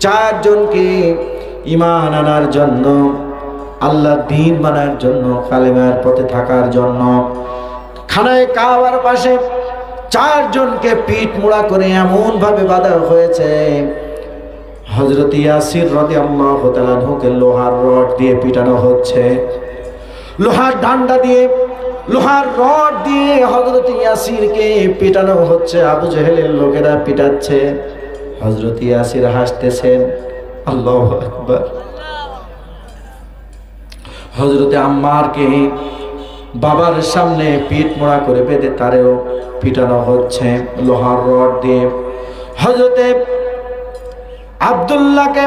চারজনকে ঈমান আনার জন্য, আল্লাহর দ্বীন মানার জন্য, কালেমার পথে থাকার জন্য খানায়ে কাবার পাশে চারজনকে পিঠ মোড়া করে এমন ভাবে বাঁধা হয়েছে, হযরত ইয়াসির রাদিয়াল্লাহু তাআলা আনহুকে লোহার রড দিয়ে পিটানো হচ্ছে, লোহার ডান্ডা দিয়ে, লোহার রড দিয়ে হযরত ইয়াসিরকে পিটানো হচ্ছে। আবু জেহেলের লোকেরা পিটাচ্ছে, হযরত ইয়াসির হাসতেছেন। আল্লাহু আকবার। হযরত আম্মারকে বাবার সামনে পিঠ মোড়া করে বেঁধে তারেও পিটানো হচ্ছে লোহার রড দিয়ে। হযরত আব্দুল্লাহকে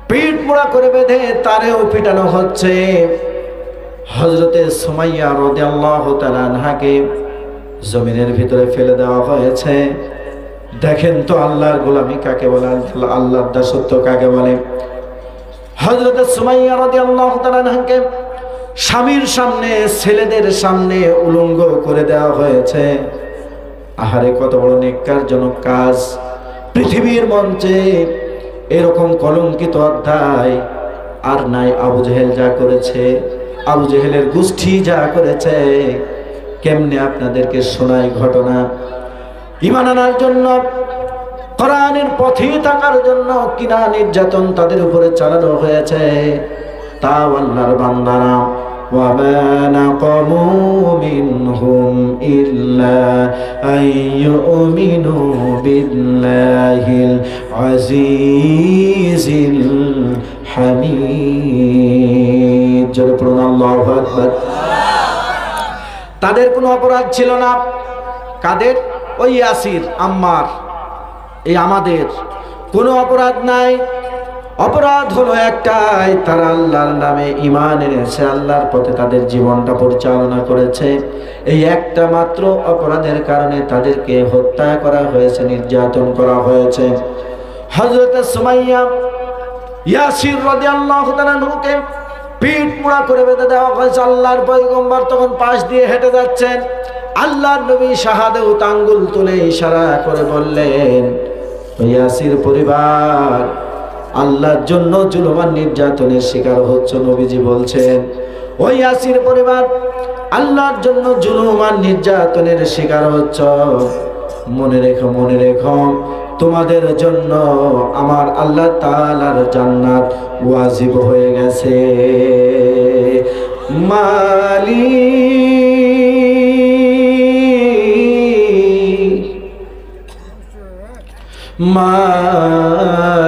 পিঠ মোড়া করে বেঁধে তারেও পিটানো হচ্ছে। হযরতে সুমাইয়া রাদিয়াল্লাহু তাআলা আনহাকে জমিনের ভিতরে ফেলে দেওয়া হয়েছে। দেখেন তো আল্লাহর গোলামি কাকে বলে, আল্লাহর দাসত্ব কাকে বলে। হযরতে সুমাইয়া রাদিয়াল্লাহু তাআলা আনহাকে স্বামীর সামনে, ছেলেদের সামনে উলঙ্গ করে দেওয়া হয়েছে। আহারে কত বড় নেককারজনক কাজ। পৃথিবীর মঞ্চে এরকম কলঙ্কিত অধ্যায় আর নাই। আবু জেহেল যা করেছে, আবু জেহেলের গোষ্ঠী যা করেছে, কেমনে আপনাদেরকে শোনাই ঘটনা। ঈমান আনার জন্য, কোরআনের পথে থাকার জন্য কিনা নির্যাতন তাদের উপরে চালানো হয়েছে। তাও আল্লাহর বান্দারা وَمَا نَقَمُوا مِنْهُمْ إِلَّا أَنْ يُؤْمِنُوا بِاللَّهِ الْعَزِيزِ الْحَمِيدِ। জোরে পড়ুন আল্লাহু আকবার। তাদের কোনো অপরাধ ছিল না। কাদের? ওই ইয়াসির, আম্মার, এই আমাদের কোনো অপরাধ নাই। অপরাধ হলো একটাই, তারা আল্লাহর নামে ঈমান এনেছে, আল্লাহর পথে তাদের জীবনটা পরিচালনা করেছে। এই একটা মাত্র অপরাধের কারণে তাদেরকে হত্যা করা হয়েছে, নির্যাতন করা হয়েছে। হযরত সুমাইয়া ইয়াসির রাদিয়াল্লাহু তাআলা আনহুকে পিঠ মোড়া করে বেঁধে দেওয়া হয়েছে। আল্লাহর পয়গম্বর তখন পাশ দিয়ে হেঁটে যাচ্ছেন। আল্লাহর নবী শাহাদাত আঙ্গুল তুলে ইশারা করে বললেন, ইয়াসির পরিবার আল্লাহর জন্য জুলুম আর নির্যাতনের শিকার হচ্ছে। নবীজি বলছেন, ওই ইয়াসির পরিবার আল্লাহর জন্য জুলুম আর নির্যাতনের শিকার হচ্ছে। মনে রেখো, মনে রেখো, তোমাদের জন্য আমার আল্লাহ তাআলার জান্নাত ওয়াজিব হয়ে গেছে।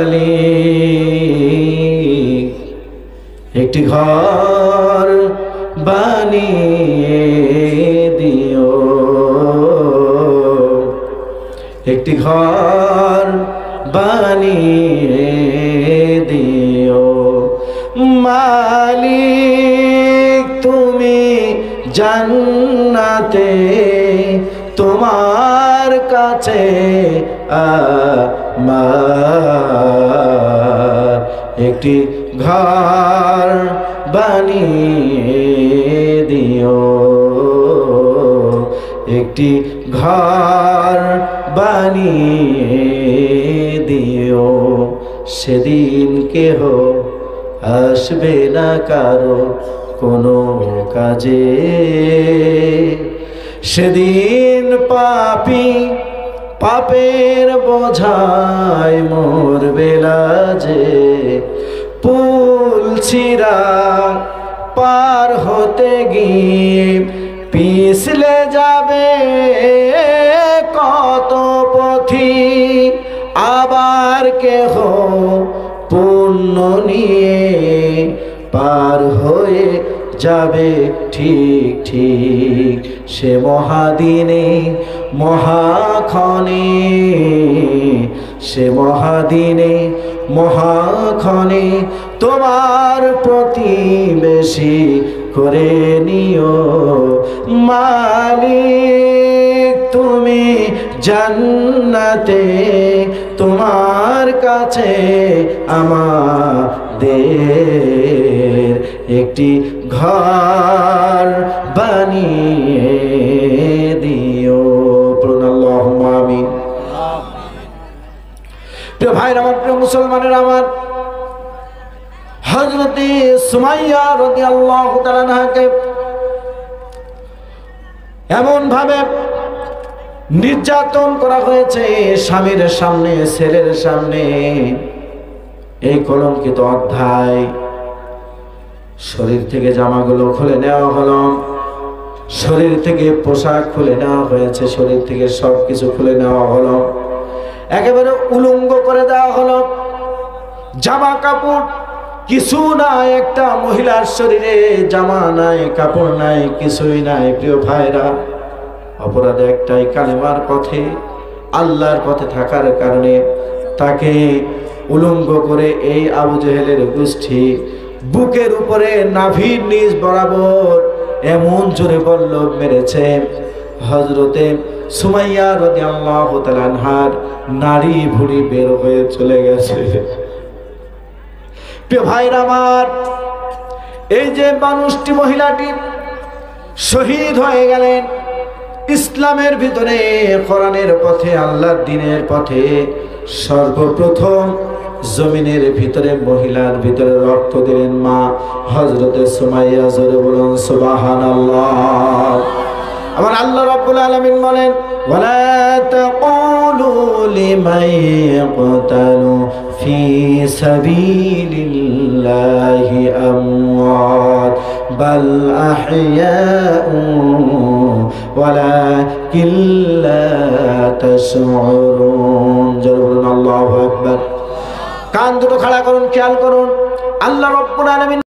মালিক একটি ঘর বানিয়ে দিও, একটি ঘর বানিয়ে দিও। মালিক তুমি জান্নাতে তোমার কাছে আমার একটি ঘর বানিয়ে দিও, একটি ঘর বানিয়ে দিও, সেদিন কেহ আসবে না কারো কোনো কাজে। সেদিন পাপী পাপের বোঝায় মরবে লাজে, পুল ছিঁড়া পার হতে গিয়ে পিছলে যাবে কত পথি, আবার কেহ পুণ্য নিয়ে পার হয়ে যাবে ঠিক ঠিক। সে মহাদিনে মহাক্ষণে, সে মহাদিনে মহাক্ষণে তোমার প্রতিবেশী করে নিও। মালিক তুমি জান্নাতে, তোমার কাছে আমাদের একটি ঘর বানিয়ে দিও। আল্লাহুম্মা আমিন। প্রিয় ভাইরা আমার, প্রিয় মুসলমানের আমার, হযরতে সুমাইয়া রাদিয়াল্লাহু তাআলা আনহাকে এমন ভাবে নির্যাতন করা হয়েছে, স্বামীর সামনে, ছেলের সামনে। এই কলঙ্কিত অধ্যায়, শরীর থেকে জামাগুলো খুলে নেওয়া হলো, শরীর থেকে পোশাক খুলে নেওয়া হয়েছে, শরীর থেকে সবকিছু খুলে নেওয়া হলো, একেবারে উলঙ্গ করে দেওয়া হলো। জামা কাপড় কিছু নাই, একটা মহিলার শরীরে জামা নাই, কাপড় নাই, কিছুই নাই। প্রিয় ভাইরা, অপরাধ একটাই, কালেমার পথে, আল্লাহর পথে থাকার কারণে তাকে উলঙ্গ করে এই আবু জেহেলের গোষ্ঠী বুকের উপরে নাভির নিচ বরাবর এমন জোরে বল্লভ মেরেছে, হযরতে সুমাইয়া রাদিয়াল্লাহু তাআলা আনহার নাড়ি ভুঁড়ি বের হয়ে চলে গেছে। প্রিয় ভাইরা আমার, এই যে মানুষটি, মহিলাটি শহীদ হয়ে গেলেন ইসলামের ভিতরে, কোরআনের পথে, আল্লাহর দ্বীনের পথে। সর্বপ্রথম জমিনের ভিতরে, মহিলার ভিতরে রক্ত দিলেন মা হযরতে সুমাইয়া। জোরে বলুন সুবহানাল্লাহ। আমার আল্লাহ রাব্বুল আলামিন বলেন, ওয়ালা তাকুলু লিমান ইয়াকতালু ফি সাবিলিল্লাহি আমওয়াত বাল আহইয়াউ ওয়ালাকিন লা তাশউরুন। জোরে বলুন আল্লাহু আকবার। কান দুটো খাড়া করুন, খেয়াল করুন। আল্লাহ রাব্বুল আলামিন